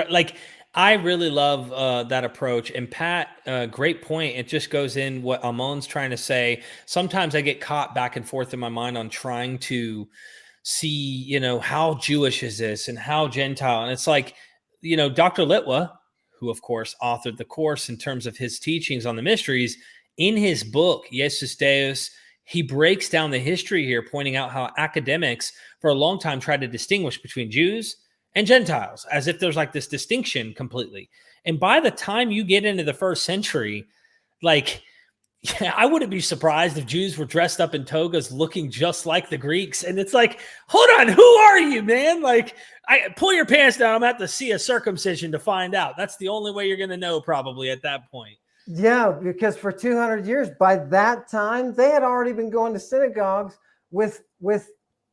Like, I really love that approach. And Pat, great point. It just goes in what Amon's trying to say. Sometimes I get caught back and forth in my mind on trying to see, you know, how Jewish is this and how Gentile. And it's like, you know, Dr. Litwa, who of course authored the course in terms of his teachings on the mysteries, in his book, Jesus Deus, he breaks down the history here, pointing out how academics for a long time tried to distinguish between Jews and Gentiles, as if there's like this distinction completely. And by the time you get into the first century, like, yeah, I wouldn't be surprised if Jews were dressed up in togas looking just like the Greeks. And it's like, hold on, who are you, man? Like, pull your pants down. I'm going to have to see a circumcision to find out. That's the only way you're going to know probably at that point.
Yeah, because for 200 years, by that time, they had already been going to synagogues with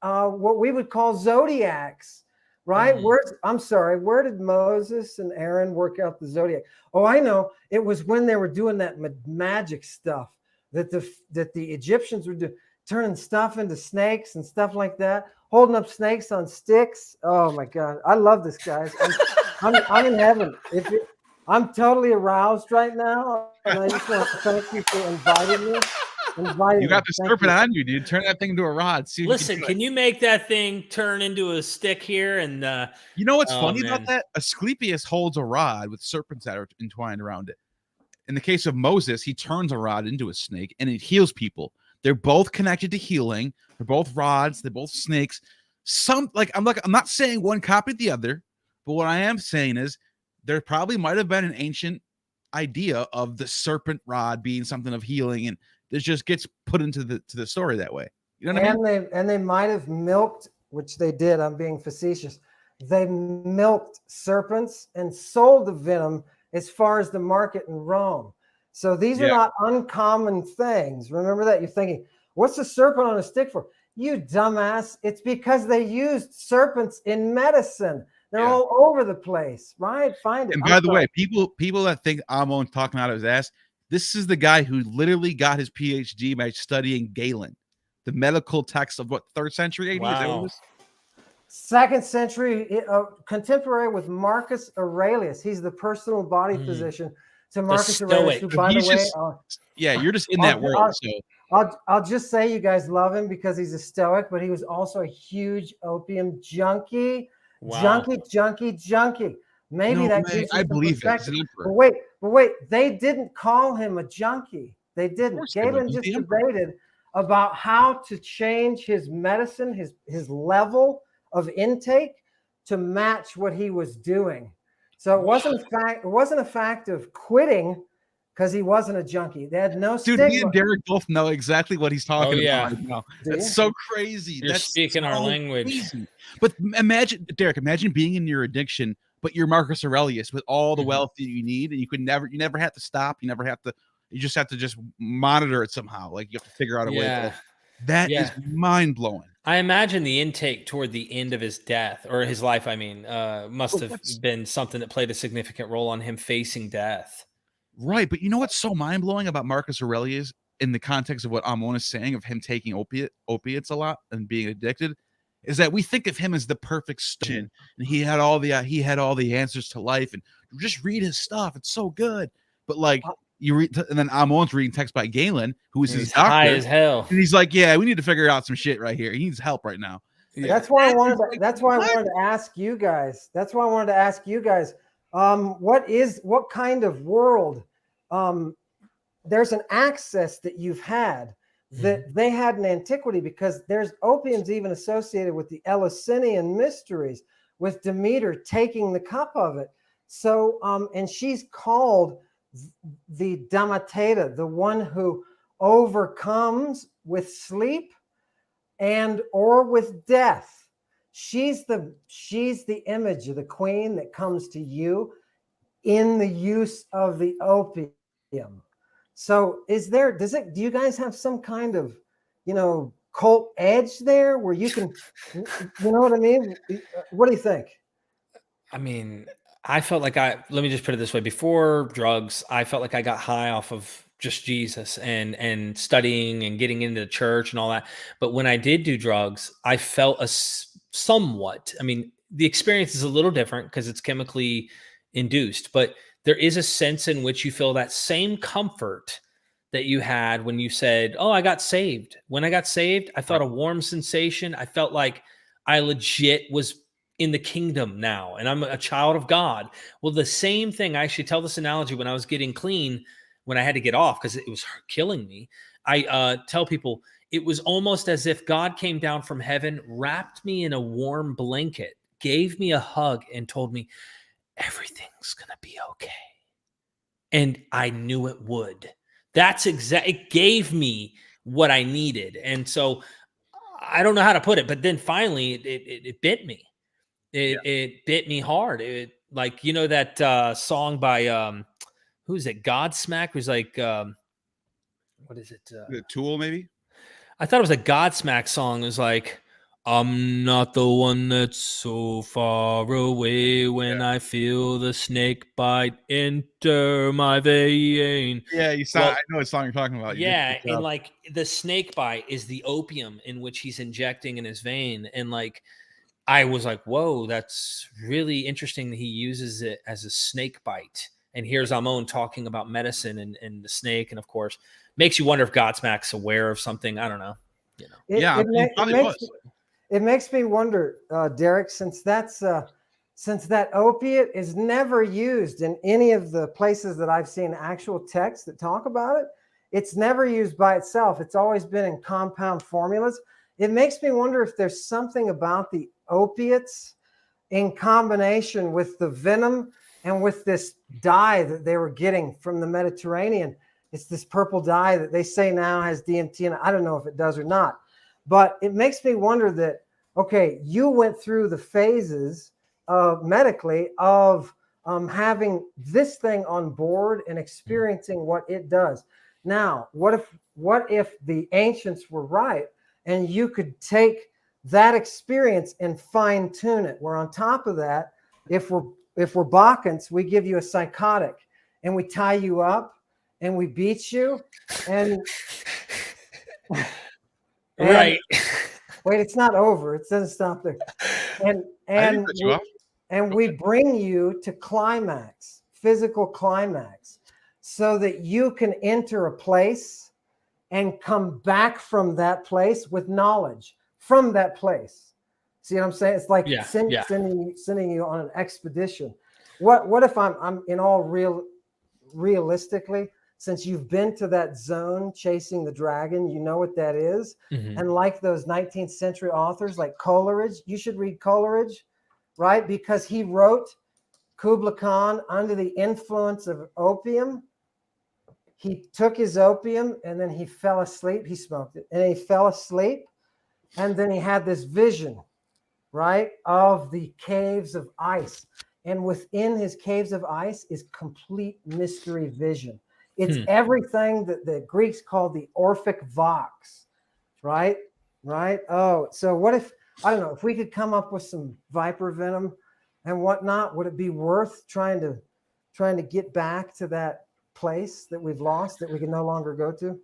what we would call zodiacs, right?
Mm-hmm.
Where did Moses and Aaron work out the zodiac? Oh, I know. It was when they were doing that magic stuff that the Egyptians were doing, turning stuff into snakes and stuff like that, holding up snakes on sticks. Oh my God, I love this, guys. I'm in heaven. I'm totally aroused right now, and I just want to thank you for inviting me.
You got the serpent on you, dude. Turn that thing into a rod. See,
listen, can you make that thing turn into a stick here? And
you know what's funny about that? Asclepius holds a rod with serpents that are entwined around it. In the case of Moses, he turns a rod into a snake and it heals people. They're both connected to healing. They're both rods. They're both snakes. I'm not saying one copied the other, but what I am saying is there probably might have been an ancient idea of the serpent rod being something of healing, and this just gets put into the story that way. You know what I mean?
And they might have milked, which they did. I'm being facetious. They milked serpents and sold the venom as far as the market in Rome. So these are not uncommon things. Remember that. You're thinking, what's a serpent on a stick for? You dumbass. It's because they used serpents in medicine. They're all over the place, right? Find it.
And by the way, people that think Amon's talking out of his ass, this is the guy who literally got his Ph.D. by studying Galen, the medical text of what, 3rd century AD?
Wow.
Is that what it was?
2nd century, contemporary with Marcus Aurelius. He's the personal body physician to Marcus Aurelius, who, by the way,
you're just in that world.
I'll just say you guys love him because he's a Stoic, but he was also a huge opium junkie.
Wow.
Junkie. Maybe that gives you
I believe it.
But wait, they didn't call him a junkie. They didn't. Galen just debated about how to change his medicine, his level of intake to match what he was doing. So it wasn't a fact of quitting because he wasn't a junkie. They had no stigma.
Dude, me and Derek both know exactly what he's talking about right now. That's so crazy.
You're speaking our language.
Crazy. But imagine, Derek, being in your addiction, but you're Marcus Aurelius with all the wealth that you need, and you never have to stop. You just have to just monitor it somehow. Like, you have to figure out a way. That is mind blowing.
I imagine the intake toward the end of his death, or his life, I mean, must have been something that played a significant role on him facing death.
Right. But you know what's so mind blowing about Marcus Aurelius in the context of what Amon is saying of him taking opiates a lot and being addicted, is that we think of him as the perfect stoic, and he had all the answers to life, and just read his stuff. It's so good. But like, you read, and then Amon's reading text by Galen, who is his doctor,
high as hell,
and he's like, "Yeah, we need to figure out some shit right here. He needs help right now."
That's why I wanted to ask you guys. What kind of world? There's an access that you've had that they had in antiquity, because there's opiums even associated with the Eleusinian mysteries, with Demeter taking the cup of it. So, and she's called the Damateta, the one who overcomes with sleep and or with death. She's the image of the queen that comes to you in the use of the opium. So do you guys have some kind of, cult edge there where you can, you know what I mean? What do you think?
I mean, I felt like let me just put it this way. Before drugs, I felt like I got high off of just Jesus and studying and getting into the church and all that. But when I did do drugs, I felt somewhat, I mean, the experience is a little different because it's chemically induced, but there is a sense in which you feel that same comfort that you had when you said, "Oh, I got saved." When I got saved, I felt a warm sensation. I felt like I legit was in the kingdom now, and I'm a child of God. Well, the same thing, I actually tell this analogy when I was getting clean, when I had to get off because it was killing me. I tell people it was almost as if God came down from heaven, wrapped me in a warm blanket, gave me a hug, and told me, everything's going to be okay. And I knew it would. That's it gave me what I needed. And so I don't know how to put it, but then finally it bit me. It bit me hard. It, like, you know, that song by who is it? Godsmack, who's like what is it?
The Tool, maybe?
I thought it was a Godsmack song. It was like, I'm not the one that's so far away when I feel the snake bite enter my vein.
Yeah, you saw. I know what song you're talking about.
Yeah, and like the snake bite is the opium in which he's injecting in his vein, and like I was like, whoa, that's really interesting that he uses it as a snake bite. And here's Amon talking about medicine and the snake, and of course, makes you wonder if Godsmack's aware of something. I don't know. You know,
it makes me wonder, Derek, since that opiate is never used in any of the places that I've seen actual texts that talk about it. It's never used by itself. It's always been in compound formulas. It makes me wonder if there's something about the opiates in combination with the venom and with this dye that they were getting from the Mediterranean. It's this purple dye that they say now has DMT in it. I don't know if it does or not, but it makes me wonder that, okay, you went through the phases medically of having this thing on board and experiencing what it does. Now, what if the ancients were right and you could take that experience and fine tune it? Where on top of that, if we're Bacchants, we give you a psychotic and we tie you up and we beat you and
right.
Wait, it's not over. It doesn't stop there. And we bring you to climax, physical climax, so that you can enter a place and come back from that place with knowledge from that place. See what I'm saying? It's like sending you on an expedition. What if I'm in all realistically, since you've been to that zone chasing the dragon, you know what that is. Mm-hmm. And like those 19th century authors like Coleridge, you should read Coleridge, right? Because he wrote Kubla Khan under the influence of opium. He took his opium and then he fell asleep. He smoked it and he fell asleep. And then he had this vision, right, of the caves of ice. And within his caves of ice is complete mystery vision. It's everything that the Greeks called the Orphic Vox, right? Right? Oh, so what if, I don't know, if we could come up with some viper venom and whatnot, would it be worth trying to get back to that place that we've lost, that we can no longer go to?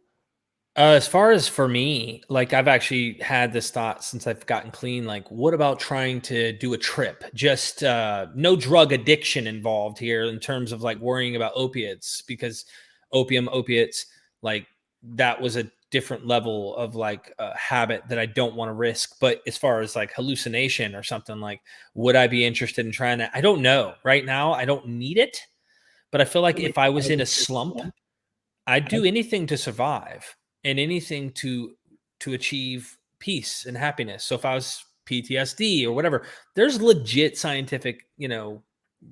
As far as for me, like I've actually had this thought since I've gotten clean, like what about trying to do a trip? Just no drug addiction involved here in terms of like worrying about opiates, because opiates, like that was a different level of like a habit that I don't want to risk. But as far as like hallucination or something, like would I be interested in trying that? I don't know. Right now, I don't need it, but I feel like if I was in a slump, I'd do anything to survive and anything to achieve peace and happiness. So if I was PTSD or whatever, there's legit scientific,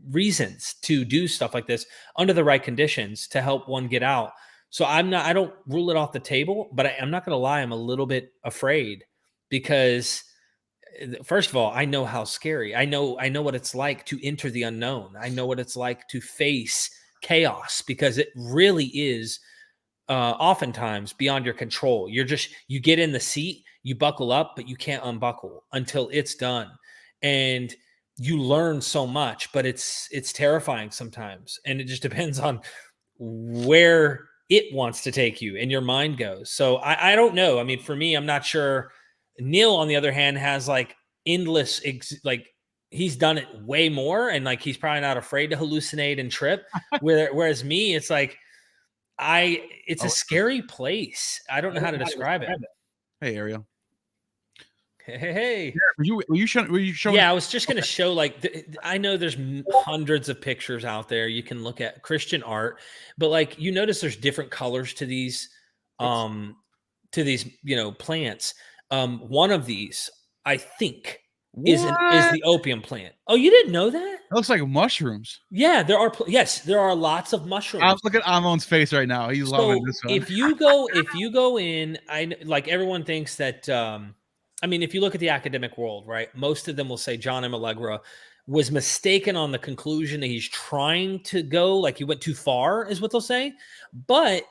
reasons to do stuff like this under the right conditions to help one get out. So I don't rule it off the table, but I'm not going to lie. I'm a little bit afraid because first of all, I know how scary, I know what it's like to enter the unknown. I know what it's like to face chaos, because it really is oftentimes beyond your control. You get in the seat, you buckle up, but you can't unbuckle until it's done. And you learn so much, but it's terrifying sometimes. And it just depends on where it wants to take you and your mind goes. So I don't know. I mean, for me, I'm not sure. Neil, on the other hand, has like endless he's done it way more, and like he's probably not afraid to hallucinate and trip. Whereas me, it's like it's a scary place. I don't know how to describe it.
Hey, Ariel.
Hey.
Were you showing?
Yeah, I was just going to show, like, I know there's hundreds of pictures out there you can look at Christian art, but like you notice there's different colors to these plants. One of these, I think, is the opium plant. Oh, you didn't know that?
It looks like mushrooms.
Yeah, there are lots of mushrooms.
I'm looking at Amon's face right now. He's loving this one.
If you go in, like everyone thinks that. I mean, if you look at the academic world, right, most of them will say John M. Allegra was mistaken on the conclusion that he's trying to go, like he went too far, is what they'll say. But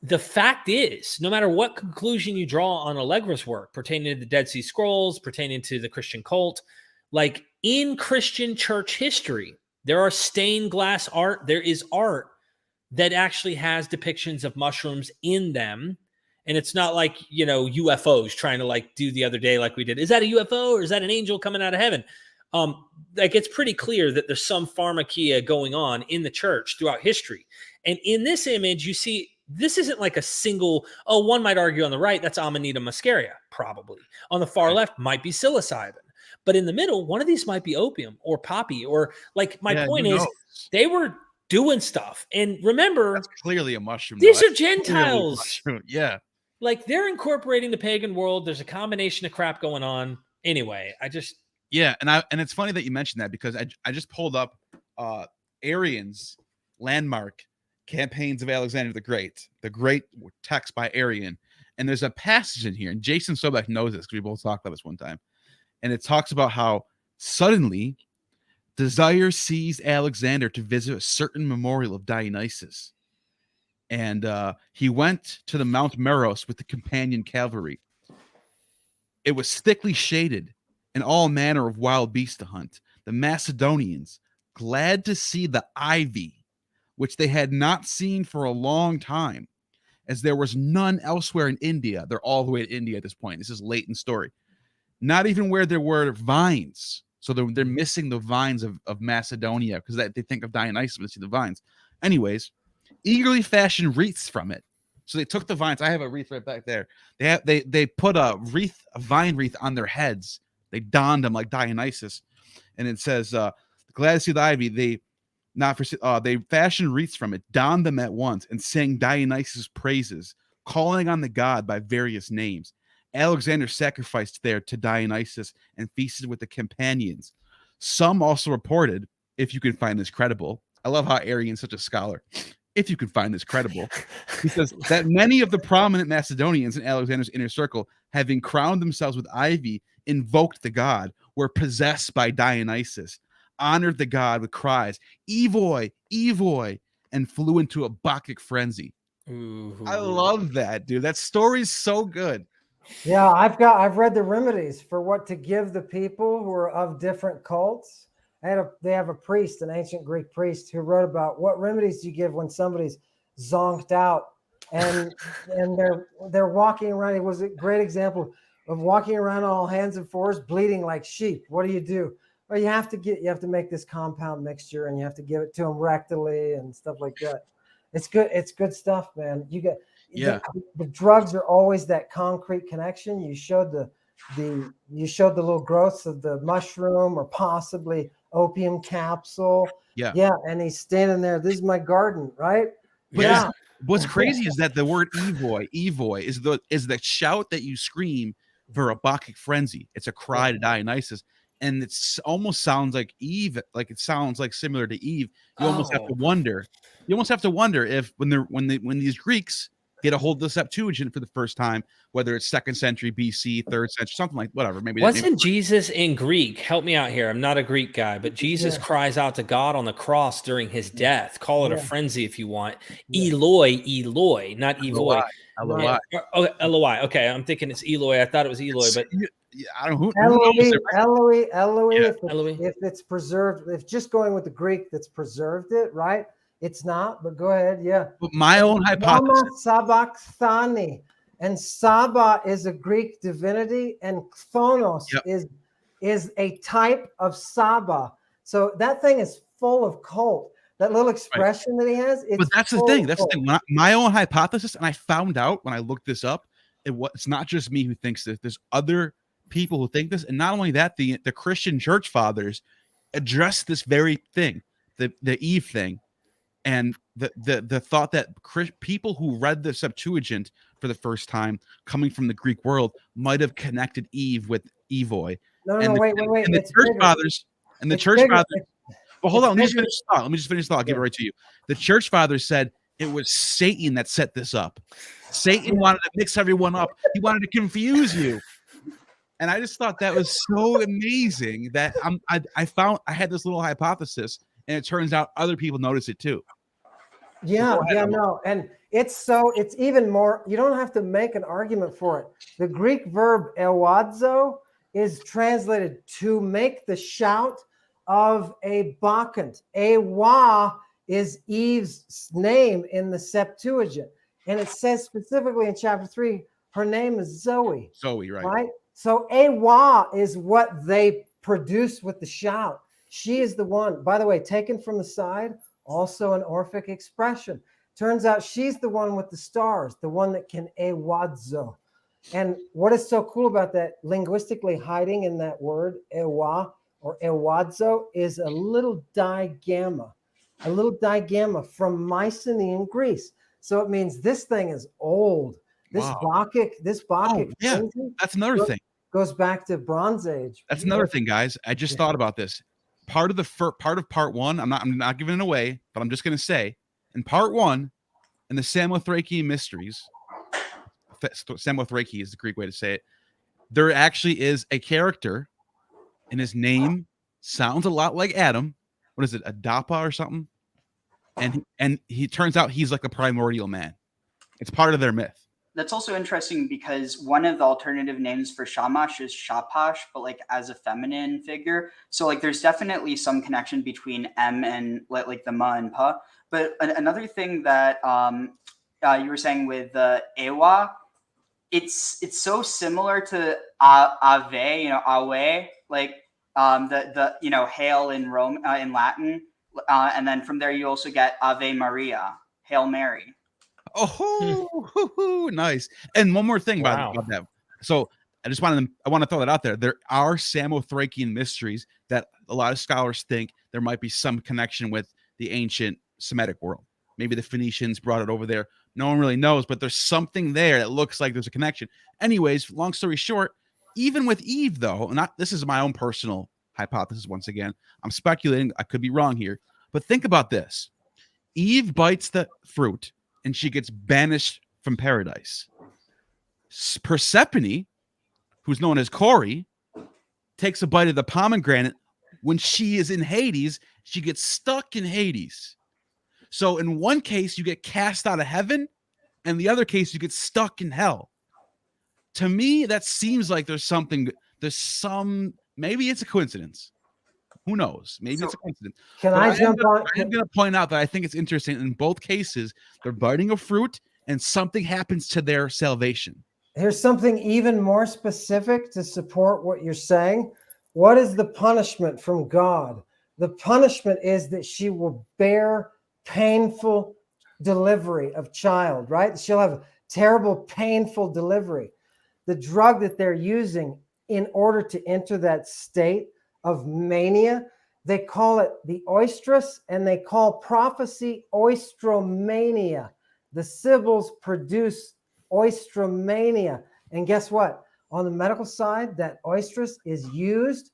the fact is, no matter what conclusion you draw on Allegra's work pertaining to the Dead Sea Scrolls, pertaining to the Christian cult, like in Christian church history, there are stained glass art. There is art that actually has depictions of mushrooms in them. And it's not like, UFOs trying to like do the other day like we did. Is that a UFO or is that an angel coming out of heaven? Like it's pretty clear that there's some pharmakia going on in the church throughout history. And in this image, you see, this isn't like a single, one might argue on the right, that's Amanita muscaria, probably. On the far left might be psilocybin. But in the middle, one of these might be opium or poppy, or like my point is they were doing stuff. And remember,
that's clearly a mushroom.
These are Gentiles.
Yeah.
Like they're incorporating the pagan world. There's a combination of crap going on. Anyway, and
it's funny that you mentioned that because I just pulled up Arrian's landmark campaigns of Alexander the Great text by Arrian, and there's a passage in here, and Jason Sobek knows this because we both talked about this one time, and it talks about how suddenly desire seized Alexander to visit a certain memorial of Dionysus. And he went to the Mount Meros with the companion cavalry. It was thickly shaded and all manner of wild beasts to hunt. The Macedonians, glad to see the ivy, which they had not seen for a long time, as there was none elsewhere in India. They're all the way to India at this point. This is late in story. Not even where there were vines. So they're missing the vines of Macedonia because they think of Dionysus when they see the vines. Anyways, eagerly fashioned wreaths from it. So they took the vines. I have a wreath right back there. They put a vine wreath on their heads. They donned them like Dionysus, and it says, "Glad to see the ivy." They fashioned wreaths from it, donned them at once, and sang Dionysus' praises, calling on the god by various names. Alexander sacrificed there to Dionysus and feasted with the companions. Some also reported, if you can find this credible. I love how Arrian's such a scholar. If you can find this credible, he says that many of the prominent Macedonians in Alexander's inner circle, having crowned themselves with ivy, invoked the god, were possessed by Dionysus, honored the god with cries, "Evoi, Evoi," and flew into a Bacchic frenzy. Ooh. I love that, dude. That story's so good.
Yeah, I've read the remedies for what to give the people who are of different cults. They have a priest, an ancient Greek priest, who wrote about what remedies you give when somebody's zonked out and they're walking around. It was a great example of walking around all hands and fours, bleeding like sheep. What do? Well, you have to make this compound mixture, and you have to give it to them rectally and stuff like that. It's good. It's good stuff, man. The drugs are always that concrete connection. You showed the little growths of the mushroom or possibly opium capsule. Yeah. And he's standing there. This is my garden, right?
But what's crazy is that the word evoi is the shout that you scream for a Bacchic frenzy. It's a cry to Dionysus. And it's almost sounds like Eve, like it sounds like similar to Eve. You almost have to wonder. You almost have to wonder if when these Greeks get a hold of the Septuagint for the first time, whether it's 2nd century BC, 3rd century, something like whatever. Maybe
wasn't Jesus in Greek? Help me out here. I'm not a Greek guy, but Jesus cries out to God on the cross during his death. Call it a frenzy if you want. Eloi, Eloi, not Evoi. Eloi. Okay, I'm thinking it's Eloi. I thought it was Eloi, but
I don't know. Eloi. If it's preserved, if just going with the Greek that's preserved it, right? It's not, but go ahead. Yeah.
But my own hypothesis.
Sabachthani. And Saba is a Greek divinity, and Phonos is is a type of Saba. So that thing is full of cult. That little expression that he has,
but that's the thing. That's the thing. My own hypothesis, and I found out when I looked this up, it's not just me who thinks this. There's other people who think this, and not only that, the Christian church fathers addressed this very thing, the Eve thing, and the thought that people who read the Septuagint for the first time, coming from the Greek world, might have connected Eve with Evoi.
No, wait.
And the church fathers, and the church fathers. Well, hold on. Let me just finish the thought. I'll give it right to you. The church fathers said it was Satan that set this up. Satan wanted to mix everyone up. He wanted to confuse you. And I just thought that was so amazing that I had this little hypothesis, and it turns out other people notice it too.
No. And it's even more, you don't have to make an argument for it. The Greek verb ewadzo is translated to make the shout of a bacchant. Ewa is Eve's name in the Septuagint. And it says specifically in chapter 3, her name is Zoe.
Zoe, right?
Right? So Ewa is what they produce with the shout. She is the one, by the way, taken from the side, also an Orphic expression. Turns out she's the one with the stars, the one that can ewadzo. And what is so cool about that, linguistically hiding in that word, ewa or ewadzo, is a little digamma from Mycenaean Greece. So it means this thing is old. This Bacchic
that's another thing.
Goes back to Bronze Age.
That's another thing, guys. I just thought about this. Part of part one, I'm not giving it away, but I'm just going to say, in part one, in the Samothrakian mysteries, Samothraki is the Greek way to say it, there actually is a character, and his name sounds a lot like Adam. What is it, Adapa or something? And he turns out he's like a primordial man. It's part of their myth.
That's also interesting because one of the alternative names for Shamash is Shapash, but like as a feminine figure. So like there's definitely some connection between M and like the Ma and Pa. But another thing that you were saying with Ewa, it's so similar to Ave, Awe, like the hail in Rome in Latin, and then from there you also get Ave Maria, Hail Mary.
Oh, nice. And one more thing about that. So I want to throw that out there. There are Samothrakian mysteries that a lot of scholars think there might be some connection with the ancient Semitic world. Maybe the Phoenicians brought it over there. No one really knows, but there's something there that looks like there's a connection. Anyways, long story short, even with Eve, though, this is my own personal hypothesis once again. I'm speculating. I could be wrong here. But think about this. Eve bites the fruit, and she gets banished from paradise. Persephone, who's known as Cori, takes a bite of the pomegranate. When she is in Hades, she gets stuck in Hades. So in one case, you get cast out of heaven, and the other case, you get stuck in hell. To me, that seems like maybe it's a coincidence. Who knows? Maybe it's a coincidence.
I'm
going to point out that I think it's interesting. In both cases, they're biting a fruit, and something happens to their salvation.
Here's something even more specific to support what you're saying. What is the punishment from God? The punishment is that she will bear painful delivery of child, right? She'll have a terrible, painful delivery. The drug that they're using in order to enter that state of mania, they call it the oestrus, and they call prophecy oestromania. The Sibyls produce oestromania. And guess what? On the medical side, that oestrus is used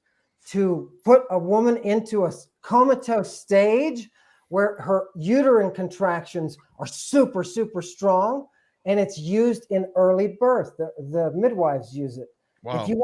to put a woman into a comatose stage where her uterine contractions are super, super strong, and it's used in early birth. The midwives use it. Wow. If you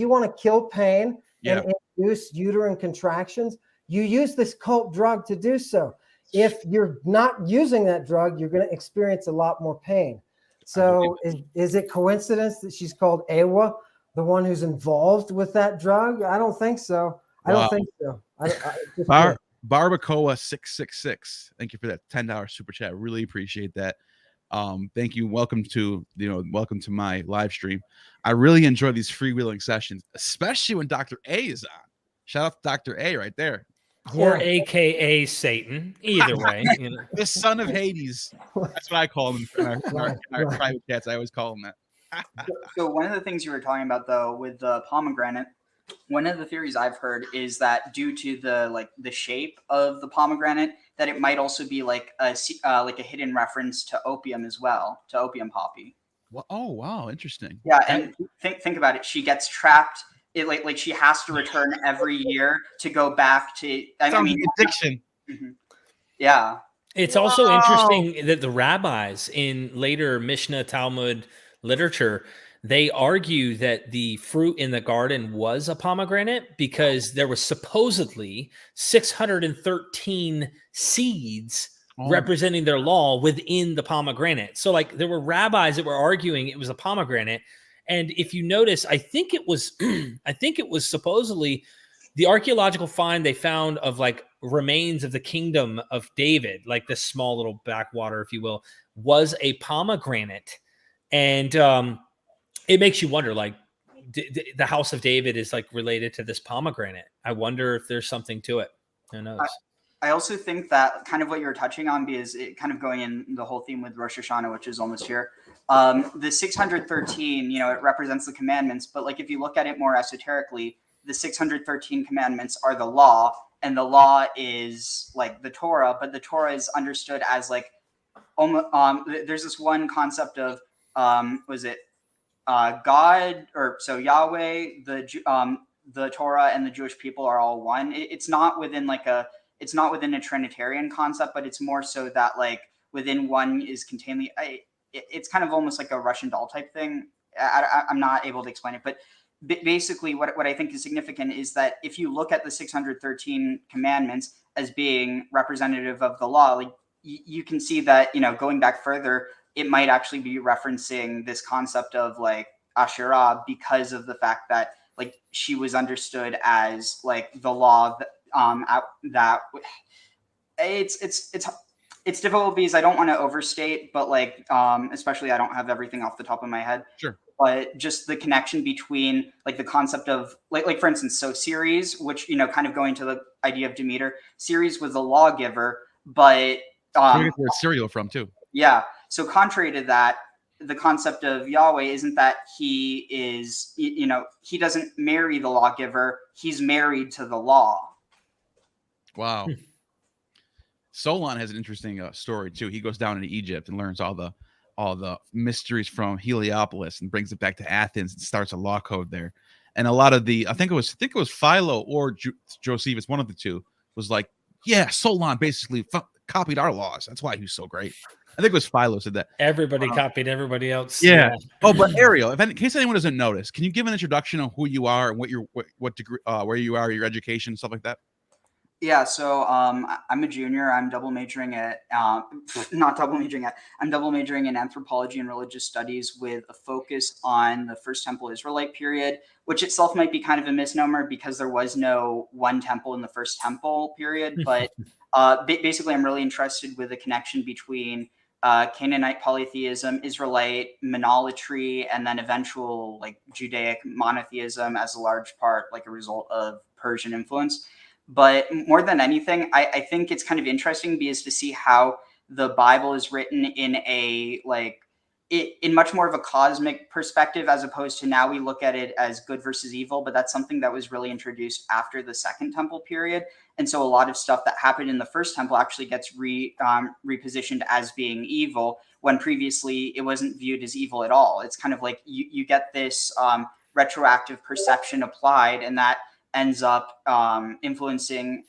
want to kill pain and induce uterine contractions, you use this cult drug to do so. If you're not using that drug, you're going to experience a lot more pain. So is it coincidence that she's called Ewa, the one who's involved with that drug? I don't think so. I don't think so.
Barbacoa 666. Thank you for that $10 super chat. Really appreciate that. Thank you. Welcome to my live stream. I really enjoy these freewheeling sessions, especially when Dr. A is on. Shout out to Dr. A right there.
Or AKA Satan. Either way. You know.
The son of Hades. That's what I call him in our private chats. I always call him that.
So one of the things you were talking about, though, with the pomegranate, one of the theories I've heard is that due to the shape of the pomegranate, that it might also be like a hidden reference to opium as well, to opium poppy.
Well, oh wow, interesting.
Yeah, and think about it. She gets trapped. It like she has to return every year to go back to. I mean,
addiction.
Mm-hmm. Yeah.
It's also interesting that the rabbis in later Mishnah Talmud literature, they argue that the fruit in the garden was a pomegranate because there was supposedly 613 seeds representing their law within the pomegranate. So like there were rabbis that were arguing it was a pomegranate. And if you notice, I think it was supposedly the archaeological find they found of like remains of the kingdom of David, like this small little backwater, if you will, was a pomegranate. And it makes you wonder, like the house of David is like related to this pomegranate. I wonder if there's something to it. Who knows?
I also think that kind of what you're touching on, because it kind of going in the whole theme with Rosh Hashanah, which is almost here. The 613, it represents the commandments. But like if you look at it more esoterically, the 613 commandments are the law, and the law is like the Torah, but the Torah is understood as like, there's this one concept of, God, or so Yahweh, the Torah and the Jewish people are all one. It's not within a Trinitarian concept, but it's more so that like within one is contained. It's kind of almost like a Russian doll type thing. I'm not able to explain it, but basically what I think is significant is that if you look at the 613 commandments as being representative of the law, like you can see that, going back further, it might actually be referencing this concept of like Asherah, because of the fact that like she was understood as like the law that it's difficult because I don't want to overstate, but like especially I don't have everything off the top of my head.
Sure.
But just the connection between like the concept of like for instance, so Ceres, which kind of going to the idea of Demeter, Ceres was a lawgiver, but
where get the cereal from too.
Yeah. So contrary to that, the concept of Yahweh isn't that he is, he doesn't marry the lawgiver. He's married to the law.
Wow. Solon has an interesting story too. He goes down into Egypt and learns all the mysteries from Heliopolis and brings it back to Athens and starts a law code there. And a lot of I think it was Philo or Josephus, one of the two, was like, yeah, Solon basically copied our laws. That's why he's so great. I think it was Philo said that.
Everybody copied everybody else.
Yeah. Oh, but Ariel, in case anyone doesn't notice, can you give an introduction on who you are and what degree, where you are, your education, stuff like that?
Yeah, so I'm a junior. I'm double majoring in anthropology and religious studies with a focus on the First Temple Israelite period, which itself might be kind of a misnomer because there was no one temple in the First Temple period. But basically, I'm really interested with the connection between Canaanite polytheism, Israelite monolatry, and then eventual like Judaic monotheism as a large part, like a result of Persian influence. But more than anything, I think it's kind of interesting because to see how the Bible is written in in much more of a cosmic perspective, as opposed to now we look at it as good versus evil. But that's something that was really introduced after the Second Temple period. And so a lot of stuff that happened in the First Temple actually gets repositioned as being evil, when previously it wasn't viewed as evil at all. It's kind of like you get this retroactive perception applied, and that ends up influencing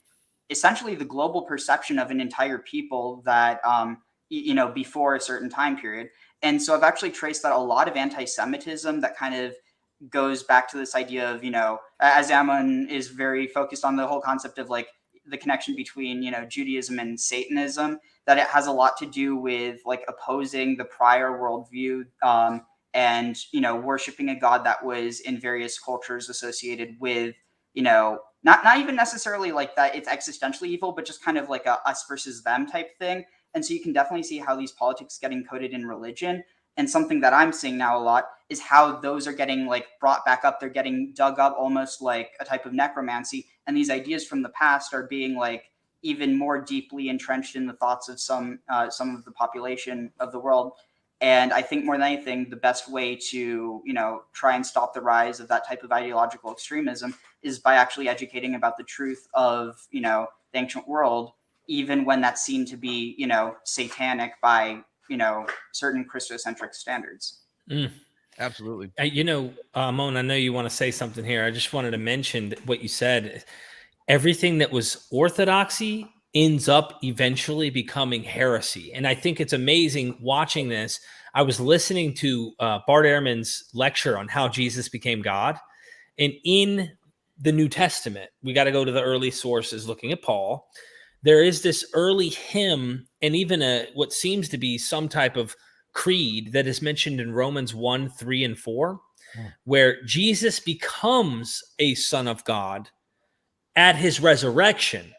essentially the global perception of an entire people that, before a certain time period. And so I've actually traced that a lot of anti-Semitism that kind of goes back to this idea of, as Ammon is very focused on the whole concept of like the connection between, Judaism and Satanism, that it has a lot to do with like opposing the prior worldview and, worshiping a God that was in various cultures associated with, not even necessarily like that it's existentially evil, but just kind of like a us versus them type thing. And so you can definitely see how these politics get encoded in religion. And something that I'm seeing now a lot is how those are getting like brought back up. They're getting dug up almost like a type of necromancy. And these ideas from the past are being like even more deeply entrenched in the thoughts of some of the population of the world. And I think more than anything, the best way to, try and stop the rise of that type of ideological extremism is by actually educating about the truth of, the ancient world, even when that's seen to be, satanic by, certain Christocentric standards.
Absolutely.
Mon, I know you want to say something here. I just wanted to mention what you said. Everything that was orthodoxy ends up eventually becoming heresy. And I think it's amazing watching this. I was listening to Bart Ehrman's lecture on how Jesus became God. And in the New Testament, we got to go to the early sources looking at Paul. There is this early hymn and even what seems to be some type of creed that is mentioned in Romans 1, 3, and 4, where Jesus becomes a son of God at his resurrection.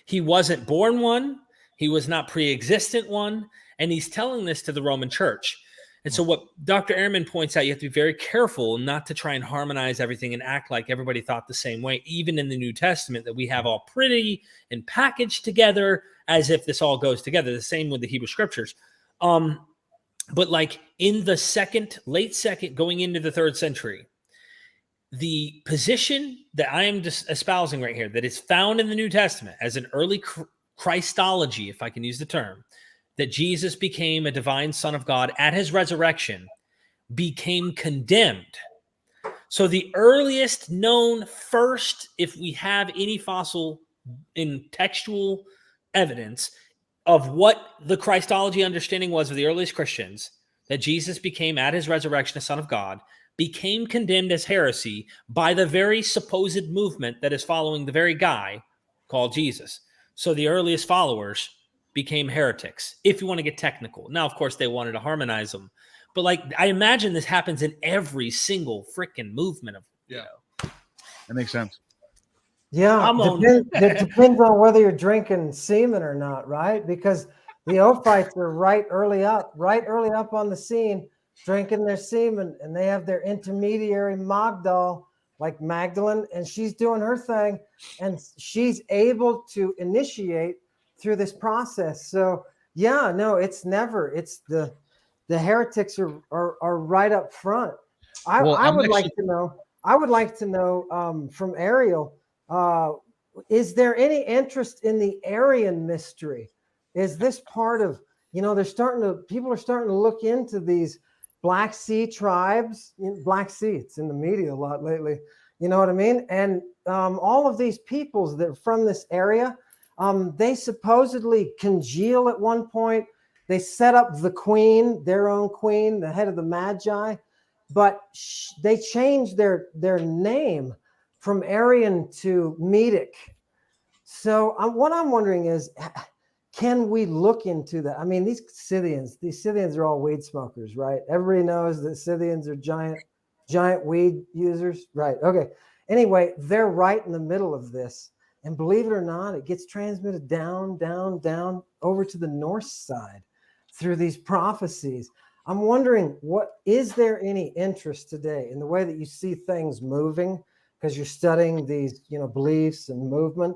He wasn't born one. He was not pre-existent one. And he's telling this to the Roman church. And so what Dr. Ehrman points out, you have to be very careful not to try and harmonize everything and act like everybody thought the same way, even in the New Testament, that we have all pretty and packaged together as if this all goes together. The same with the Hebrew scriptures. But like in the late second, going into the 3rd century, the position that I am just espousing right here, that is found in the New Testament as an early Christology, if I can use the term, that Jesus became a divine son of God at his resurrection, became condemned. So the earliest known first, if we have any fossil in textual evidence of what the Christology understanding was of the earliest Christians, that Jesus became at his resurrection a son of God, became condemned as heresy by the very supposed movement that is following the very guy called Jesus. So the earliest followers became heretics, if you want to get technical. Now, of course, they wanted to harmonize them. But like, I imagine this happens in every single freaking movement of,
That makes sense.
Yeah, it depends on whether you're drinking semen or not, right? Because the Ophites are right early up on the scene, drinking their semen, and they have their intermediary Magdal, like Magdalene, and she's doing her thing, and she's able to initiate through this process. So yeah, no, it's the heretics are right up front. I would like to know from Ariel, is there any interest in the Aryan mystery? Is this part of, people are starting to look into these Black Sea tribes, Black Sea, it's in the media a lot lately, you know what I mean? And all of these peoples that are from this area, they supposedly congeal at one point. They set up the queen, their own queen, the head of the Magi, but they changed their name from Aryan to Medic. So what I'm wondering is, can we look into that? I mean, these Scythians are all weed smokers, right? Everybody knows that Scythians are giant weed users, right? Okay. Anyway, they're right in the middle of this. And believe it or not, it gets transmitted down over to the north side through these prophecies. I'm wondering, is there any interest today in the way that you see things moving, because you're studying these, beliefs and movement?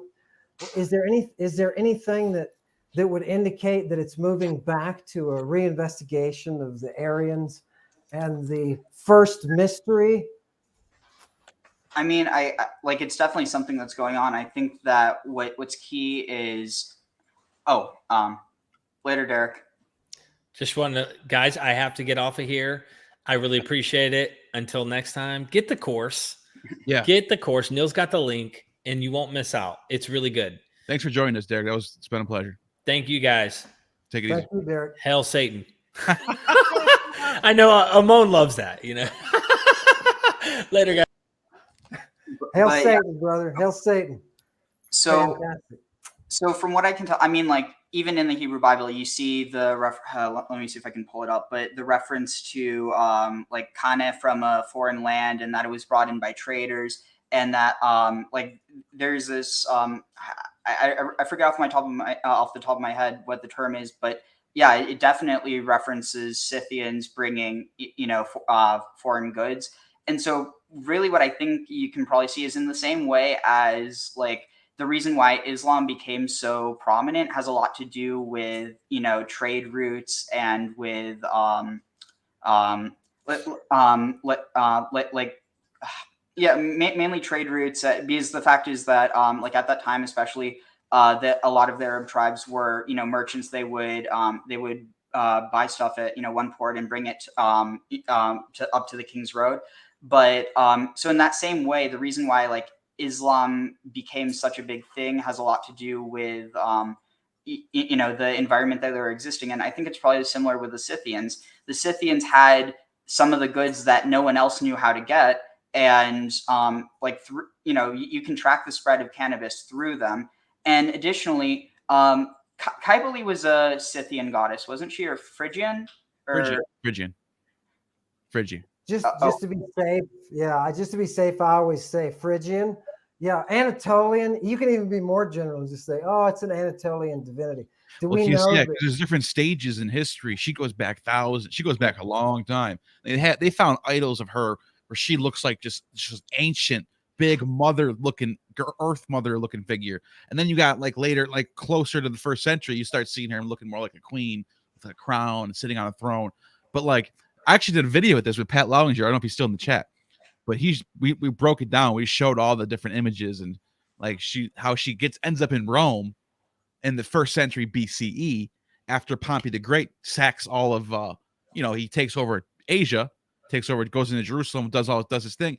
Is there anything that would indicate that it's moving back to a reinvestigation of the Aryans and the first mystery?
I mean, I like, it's definitely something that's going on. I think that what's key is, later, Derek.
Just guys, I have to get off of here. I really appreciate it. Until next time, get the course.
Yeah.
Get the course. Neil's got the link and you won't miss out. It's really good.
Thanks for joining us, Derek. It's been a pleasure.
Thank you, guys.
Take it easy.
Thank you, Derek.
Hail Satan. I know Amon loves that, Later, guys.
Hail Satan, brother. Hail Satan.
So, so from what I can tell, I mean, like, even in the Hebrew Bible, you see the let me see if I can pull it up, but the reference to like Kana from a foreign land, and that it was brought in by traders, and that like there's this I forget off the top of my head what the term is, but yeah, it definitely references Scythians bringing foreign goods. And so really what I think you can probably see is in the same way as like the reason why Islam became so prominent has a lot to do with, trade routes and with um, like yeah, mainly trade routes. Because the fact is that like at that time, especially that a lot of the Arab tribes were merchants. They would buy stuff at one port and bring it up to the King's Road. But so in that same way, the reason why like Islam became such a big thing has a lot to do with the environment that they were existing in. I think it's probably similar with the Scythians. The Scythians had some of the goods that no one else knew how to get, and you can track the spread of cannabis through them. And additionally, Cybele was a Scythian goddess, wasn't she, or Phrygian?
Phrygian.
Just to be safe, just to be safe, I always say Phrygian. Yeah, Anatolian. You can even be more general and just say, "Oh, it's an Anatolian divinity." We know?
Yeah, there's different stages in history. She goes back thousands. She goes back a long time. They found idols of her where she looks like just ancient, big earth mother looking figure. And then you got like later, like closer to the 1st century, you start seeing her looking more like a queen with a crown and sitting on a throne. But like, I actually did a video with this with Pat Lowinger. I don't know if he's still in the chat, but we broke it down. We showed all the different images and like how she ends up in Rome in the 1st century BCE after Pompey the Great sacks all of he takes over Asia, goes into Jerusalem, does his thing,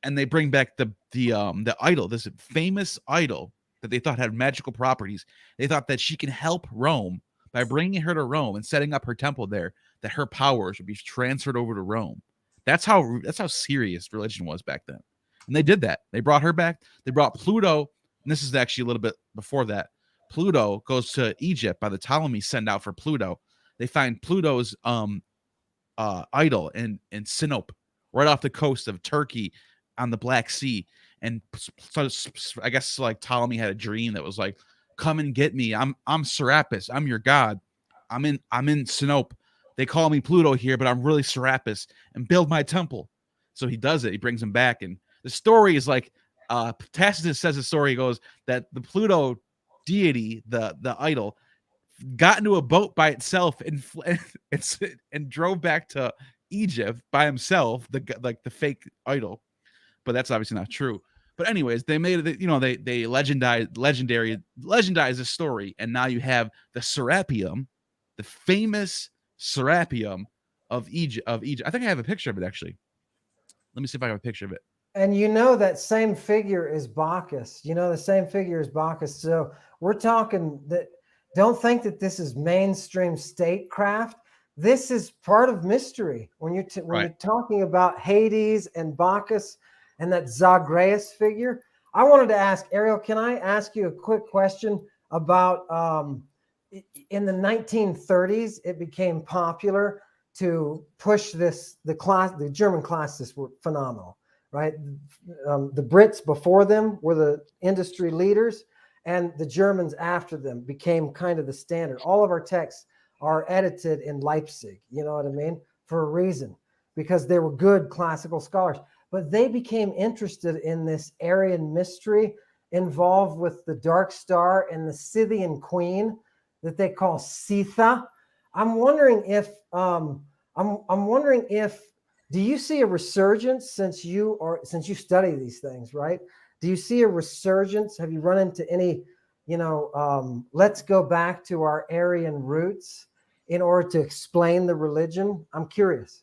and they bring back the idol, this famous idol that they thought had magical properties. They thought that she can help Rome by bringing her to Rome and setting up her temple there, that her powers would be transferred over to Rome. That's how serious religion was back then. And they did that. They brought her back. They brought Pluto, and this is actually a little bit before that. Pluto goes to Egypt. By the Ptolemies send out for Pluto. They find Pluto's idol in Sinope, right off the coast of Turkey on the Black Sea. And so I guess like Ptolemy had a dream that was like, come and get me. I'm Serapis. I'm your god. I'm in Sinope. They call me Pluto here, but I'm really Serapis, and build my temple. So he does it. He brings him back. And the story is like, Tacitus says the story goes that the Pluto deity, the idol, got into a boat by itself and drove back to Egypt by himself, the fake idol. But that's obviously not true. But anyways, they made it, they legendized the story, and now you have the Serapeum, the famous Serapeum of Egypt. I think I have a picture of it actually. Let me see if I have a picture of it.
And that same figure is Bacchus. The same figure is Bacchus. So we're talking that. Don't think that this is mainstream statecraft. This is part of mystery. When you're talking about Hades and Bacchus and that Zagreus figure, I wanted to ask Ariel. Can I ask you a quick question about in the 1930s? It became popular to push this. The German classicists were phenomenal, right? The Brits before them were the industry leaders, and the Germans after them became kind of the standard. All of our texts are edited in Leipzig, you know what I mean? For a reason, because they were good classical scholars. But they became interested in this Aryan mystery involved with the Dark Star and the Scythian queen that they call Sitha. I'm wondering if do you see a resurgence since you study these things, right? Do you see a resurgence? Have you run into any, let's go back to our Aryan roots in order to explain the religion? I'm curious.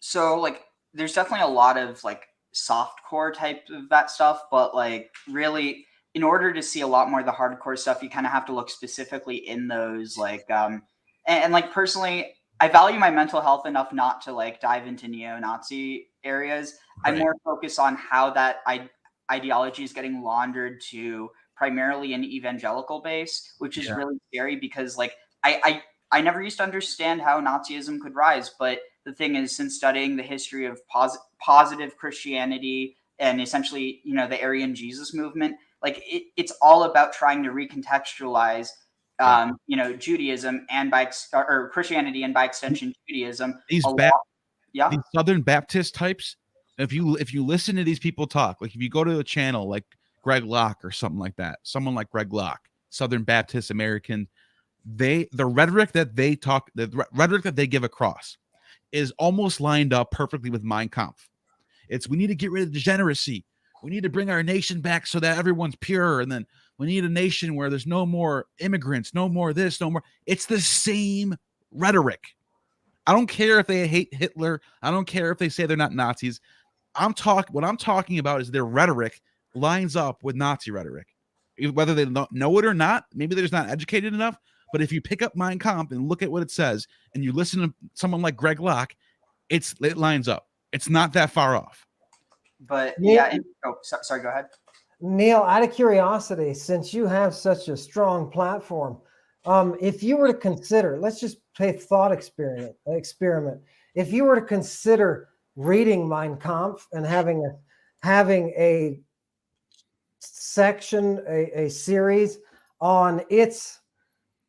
So like, there's definitely a lot of like soft core type of that stuff, but like really in order to see a lot more of the hardcore stuff, you kind of have to look specifically in those like, and like personally, I value my mental health enough not to like dive into neo-Nazi areas. Right. I'm more focused on how that ideology is getting laundered to primarily an evangelical base, which is really scary because like I never used to understand how Nazism could rise, but the thing is, since studying the history of positive Christianity and essentially, the Aryan Jesus movement, Like it's all about trying to recontextualize, Judaism and or Christianity and by extension Judaism.
These these Southern Baptist types. If you listen to these people talk, like if you go to a channel like Greg Locke or something like that, someone like Greg Locke, Southern Baptist American, the rhetoric that they talk, the rhetoric that they give across is almost lined up perfectly with Mein Kampf. It's, we need to get rid of degeneracy. We need to bring our nation back so that everyone's pure. And then we need a nation where there's no more immigrants, no more this, no more. It's the same rhetoric. I don't care if they hate Hitler. I don't care if they say they're not Nazis. What I'm talking about is their rhetoric lines up with Nazi rhetoric. Whether they know it or not, maybe they're just not educated enough. But if you pick up Mein Kampf and look at what it says, and you listen to someone like Greg Locke, it lines up. It's not that far off.
But sorry, go ahead.
Neil, out of curiosity, since you have such a strong platform, if you were to consider, let's just play thought experiment. If you were to consider reading Mein Kampf and having a section, a series on its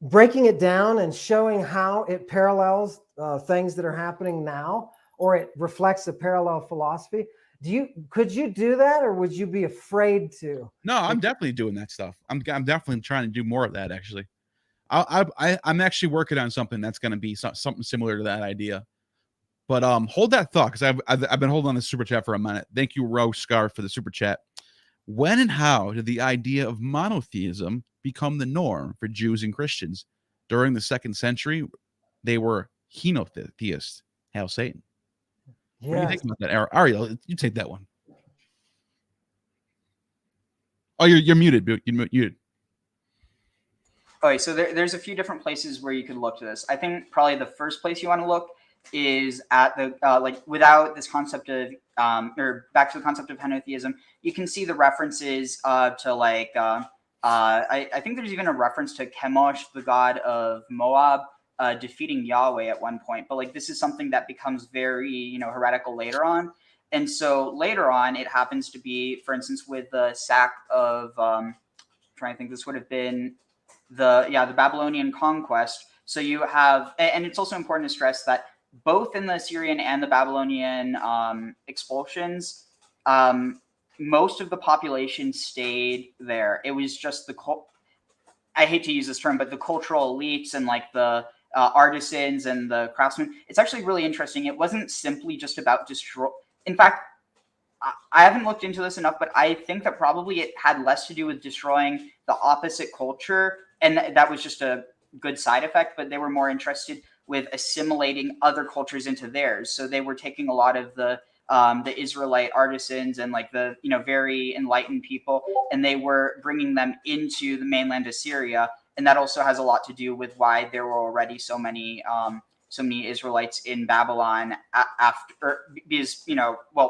breaking it down and showing how it parallels things that are happening now, or it reflects a parallel philosophy, could you do that, or would you be afraid to?
No, I'm definitely doing that stuff. I'm definitely trying to do more of that, actually. I'm actually working on something that's going to be something similar to that idea. But hold that thought, because I've been holding on the super chat for a minute. Thank you, Rose Scar, for the super chat. When and how did the idea of monotheism become the norm for Jews and Christians? During the 2nd century, they were henotheists. Hail Satan. Yes. What do you think about that, Ariel? You take that one. Oh, you're muted. You're muted.
Okay, so there's a few different places where you could look to this. I think probably the first place you want to look is at the without this concept of or back to the concept of henotheism. You can see the references to I think there's even a reference to Chemosh, the god of Moab, defeating Yahweh at one point. But this is something that becomes very heretical later on. And so later on, it happens to be, for instance, with the sack of I'm trying to think, this would have been the Babylonian conquest. So you have, and it's also important to stress that both in the Assyrian and the Babylonian expulsions, most of the population stayed there. It was just I hate to use this term, but the cultural elites and the artisans and the craftsmen. It's actually really interesting. It wasn't simply just about destroy. In fact, I haven't looked into this enough, but I think that probably it had less to do with destroying the opposite culture, and that was just a good side effect. But they were more interested with assimilating other cultures into theirs. So they were taking a lot of the Israelite artisans and the very enlightened people, and they were bringing them into the mainland Assyria. And that also has a lot to do with why there were already so many Israelites in Babylon because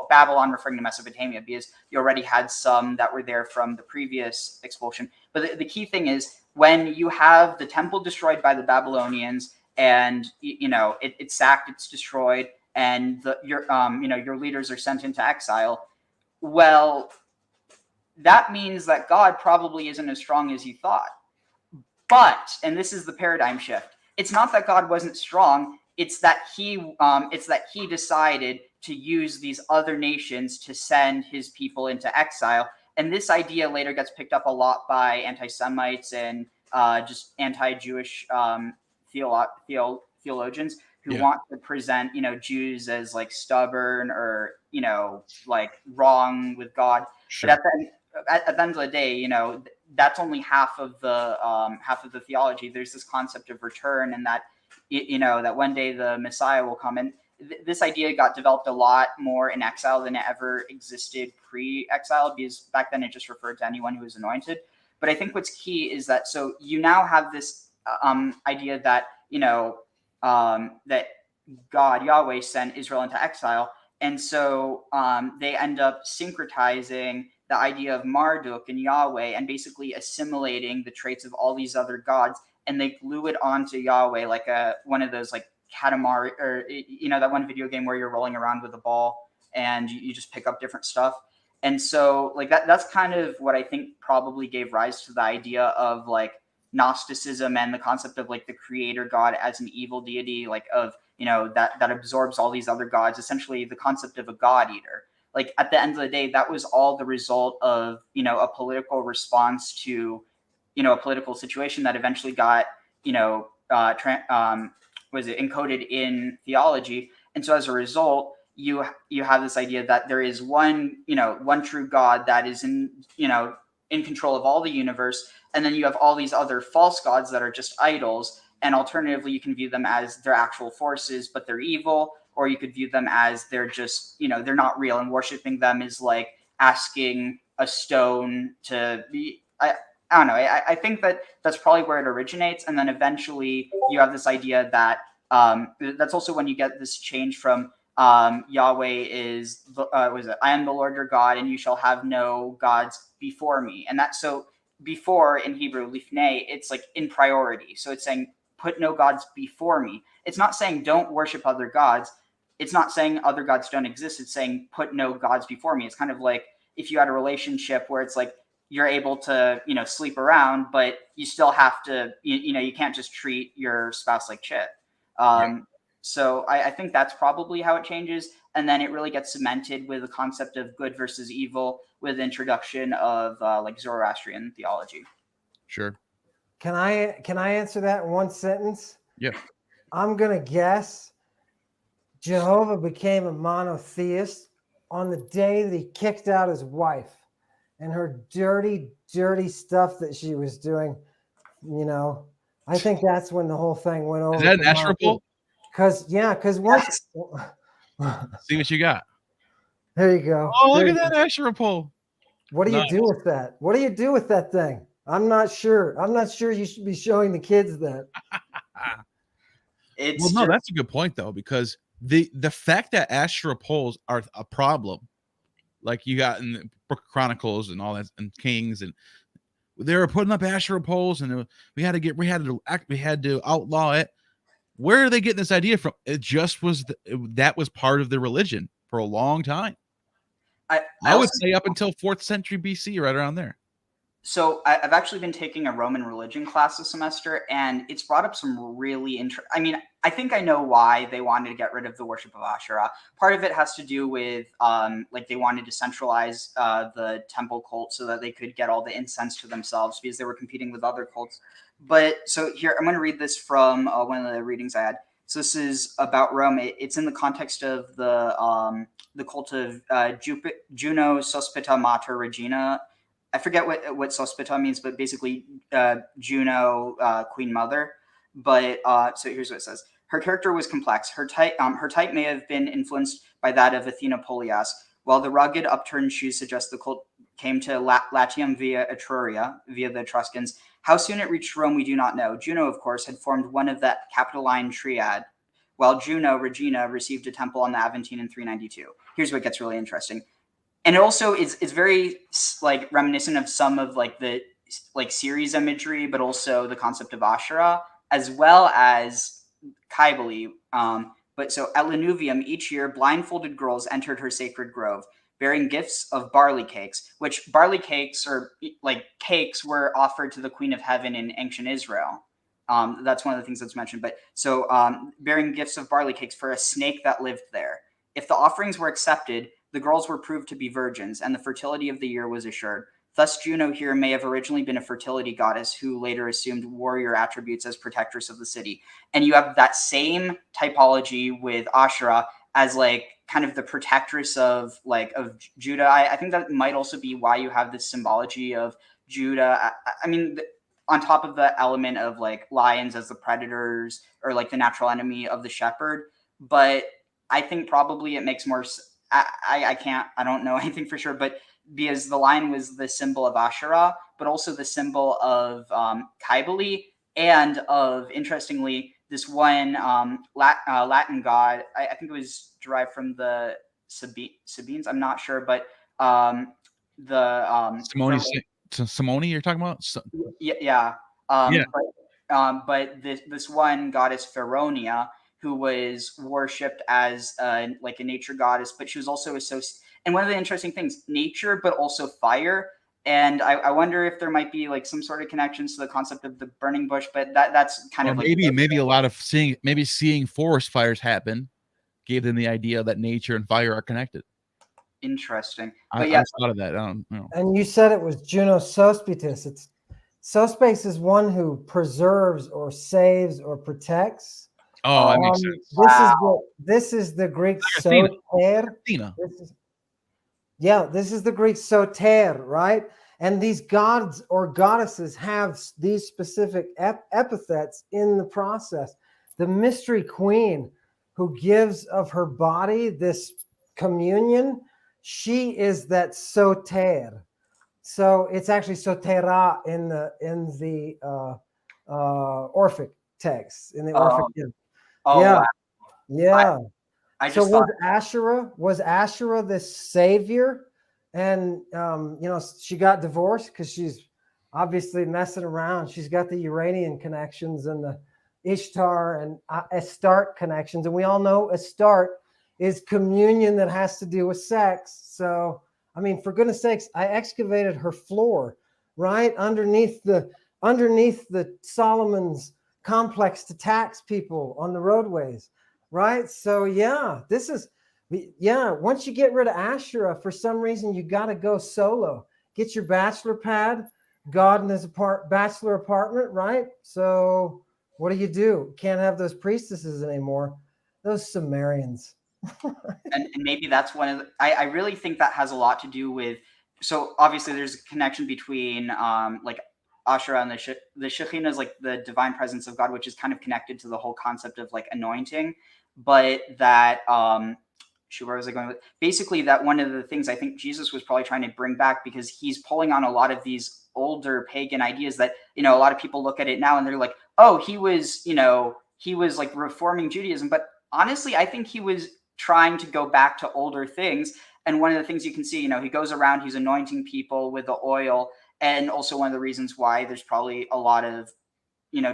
Babylon referring to Mesopotamia, because you already had some that were there from the previous expulsion. But the key thing is, when you have the temple destroyed by the Babylonians, and it's sacked, it's destroyed, and your leaders are sent into exile, well, that means that God probably isn't as strong as you thought. But, and this is the paradigm shift, it's not that God wasn't strong, it's that he decided to use these other nations to send his people into exile. And this idea later gets picked up a lot by anti-Semites and just anti-Jewish theologians who want to present, Jews as stubborn or, wrong with God. Sure. But at the end of the day, that's only half of the theology. There's this concept of return, and that, that one day the Messiah will come. And this idea got developed a lot more in exile than it ever existed pre-exile, because back then it just referred to anyone who was anointed. But I think what's key is that, so you now have this idea that, that God, Yahweh, sent Israel into exile. And so they end up syncretizing the idea of Marduk and Yahweh and basically assimilating the traits of all these other gods. And they glue it onto Yahweh like one of those Katamari, or that one video game where you're rolling around with a ball and you just pick up different stuff. And so like that's kind of what I think probably gave rise to the idea of like Gnosticism and the concept of like the creator god as an evil deity, like of, you know, that absorbs all these other gods, essentially the concept of a god eater. Like at the end of the day, that was all the result of, you know, a political response to, you know, a political situation that eventually got, you know, was it encoded in theology. And so as a result, you have this idea that there is one, you know, one true God that is in, you know, in control of all the universe, and then you have all these other false gods that are just idols. And alternatively, you can view them as their actual forces, but they're evil, or you could view them as they're just, you know, they're not real, and worshiping them is like asking a stone to be. I don't know. I think that that's probably where it originates, and then eventually you have this idea that that's also when you get this change from Yahweh is was it? I am the Lord your God, and you shall have no gods before me. And that, so before in Hebrew, lifnei, it's like in priority. So it's saying put no gods before me. It's not saying don't worship other gods. It's not saying other gods don't exist. It's saying put no gods before me. It's kind of like if you had a relationship where it's like you're able to, you know, sleep around, but you still have to, you know, you can't just treat your spouse like shit. So I think that's probably how it changes. And then it really gets cemented with the concept of good versus evil with the introduction of like Zoroastrian theology.
Sure.
Can I answer that in one sentence?
Yeah.
I'm going to guess Jehovah became a monotheist on the day that he kicked out his wife and her dirty, dirty stuff that she was doing. You know, I think that's when the whole thing went over.
Is that an astral pull?
Because once.
See what you got.
There you go.
Oh, look at that astral pull.
What do you do with that? What do you do with that thing? I'm not sure. I'm not sure you should be showing the kids that.
Well, no, that's a good point though, because the fact that astral pulls are a problem, like you got in the Book of Chronicles and all that, and Kings, and they were putting up astral poles, and we had to outlaw it. Where are they getting this idea from? It just was that was part of the religion for a long time. I would say up until 4th century BC, right around there.
So I've actually been taking a Roman religion class this semester, and it's brought up some really I mean, I think I know why they wanted to get rid of the worship of Asherah. Part of it has to do with like they wanted to centralize the temple cult so that they could get all the incense to themselves because they were competing with other cults. But so here, I'm going to read this from one of the readings I had. So this is about Rome. It's in the context of the cult of Juno Sospita Mater Regina. I forget what Sospita means, but basically Juno, Queen Mother. But so here's what it says. Her character was complex. Her type may have been influenced by that of Athena Polias, while the rugged upturned shoes suggest the cult came to Latium via Etruria, via the Etruscans. How soon it reached Rome, we do not know. Juno, of course, had formed one of that Capitoline triad, while Juno, Regina, received a temple on the Aventine in 392. Here's what gets really interesting. And it also is very like reminiscent of some of like the like series imagery, but also the concept of Asherah, as well as Kybele. But so at Lanuvium, each year, blindfolded girls entered her sacred grove, bearing gifts of barley cakes, which barley cakes or like cakes were offered to the Queen of Heaven in ancient Israel. That's one of the things that's mentioned. But so bearing gifts of barley cakes for a snake that lived there. If the offerings were accepted, the girls were proved to be virgins, and the fertility of the year was assured. Thus, Juno here may have originally been a fertility goddess who later assumed warrior attributes as protectress of the city. And you have that same typology with Asherah as like kind of the protectress of Judah. I think that might also be why you have this symbology of Judah. I mean, on top of the element of like lions as the predators or like the natural enemy of the shepherd. But I think probably it makes more I don't know anything for sure, but because the lion was the symbol of Asherah, but also the symbol of Kybele, and of, interestingly, this one Latin god. I think it was derived from the Sabines. I'm not sure, but
Simone, you're talking about?
Yeah. But this one goddess Feronia, who was worshipped as like a nature goddess, but she was also associated. And one of the interesting things, nature, but also fire. And I wonder if there might be like some sort of connections to the concept of the burning bush, but that's kind of like
maybe a lot of seeing forest fires happen gave them the idea that nature and fire are connected.
Interesting.
I
But yeah,
thought of that. I don't know.
And you said it was Juno Sospitas. It's Sospes is one who preserves or saves or protects.
Oh, that makes sense.
This is the Greek
Athena.
soter.
Athena.
This is the Greek soter, right? And these gods or goddesses have these specific epithets in the process. The mystery queen who gives of her body this communion, she is that soter. So it's actually sotera in the Orphic text, in the Orphic hymn.
wow.
Yeah.
I
was Asherah this savior? And she got divorced because she's obviously messing around. She's got the Uranian connections and the Ishtar and Astarte connections, and we all know Astarte is communion that has to do with sex. So, I mean, for goodness sakes, I excavated her floor right underneath the Solomon's complex to tax people on the roadways, right? So once you get rid of Asherah, for some reason, you got to go solo. Get your bachelor pad, God in his bachelor apartment, right? So what do? Can't have those priestesses anymore. Those Sumerians.
and maybe that's one of the, I really think that has a lot to do with, so obviously there's a connection between like Asherah and the Shekhinah is like the divine presence of God, which is kind of connected to the whole concept of like anointing, but that where was I going with? Basically, that one of the things I think Jesus was probably trying to bring back, because he's pulling on a lot of these older pagan ideas that, a lot of people look at it now and they're like, oh, he was like reforming Judaism. But honestly, I think he was trying to go back to older things. And one of the things you can see, he goes around, he's anointing people with the oil. And also one of the reasons why there's probably a lot of,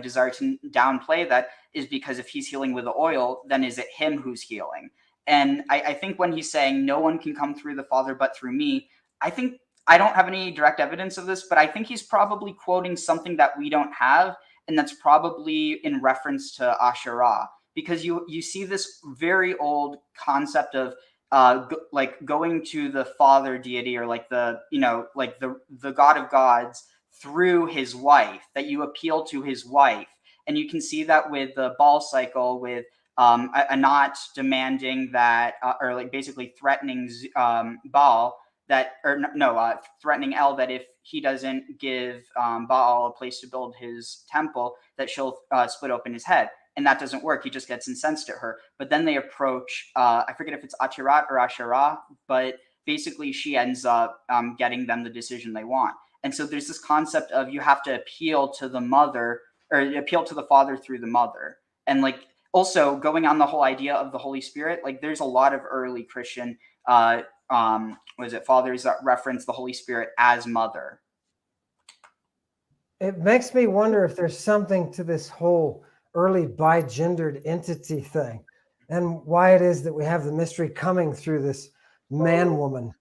desire to downplay that is because if he's healing with the oil, then is it him who's healing? And I think when he's saying no one can come through the Father but through me, I think, I don't have any direct evidence of this, but I think he's probably quoting something that we don't have. And that's probably in reference to Asherah, because you see this very old concept of like going to the Father deity, or like the God of gods through his wife, that you appeal to his wife. And you can see that with the Baal cycle, with Anat demanding that, or like basically threatening Baal that, threatening El that if he doesn't give Baal a place to build his temple, that she'll split open his head. And that doesn't work. He just gets incensed at her. But then they approach, I forget if it's Atirat or Asherah, but basically she ends up getting them the decision they want. And so there's this concept of you have to appeal to the mother, or appeal to the Father through the mother. And like, also going on the whole idea of the Holy Spirit, like there's a lot of early Christian fathers that reference the Holy Spirit as mother.
It makes me wonder if there's something to this whole early bigendered entity thing, and why it is that we have the mystery coming through this man woman.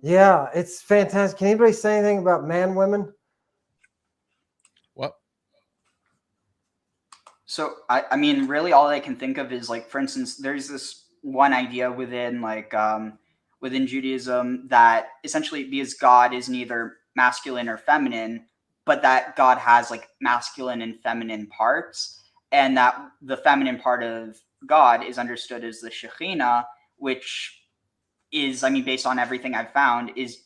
Yeah, it's fantastic. Can anybody say anything about man women?
What?
So, I mean, really all I can think of is, like, for instance, there's this one idea within, like, within Judaism that essentially, because God is neither masculine or feminine, but that God has, like, masculine and feminine parts, and that the feminine part of God is understood as the Shekhinah, which is, I mean, based on everything I've found, is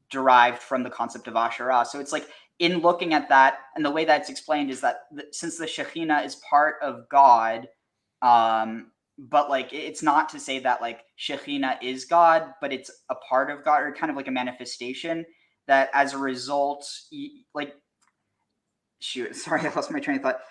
derived from the concept of Asherah. So it's like, in looking at that, and the way that's explained is that since the Shekhinah is part of God, but like it's not to say that like Shekhinah is God, but it's a part of God, or kind of like a manifestation, that as a result, sorry, I lost my train of thought.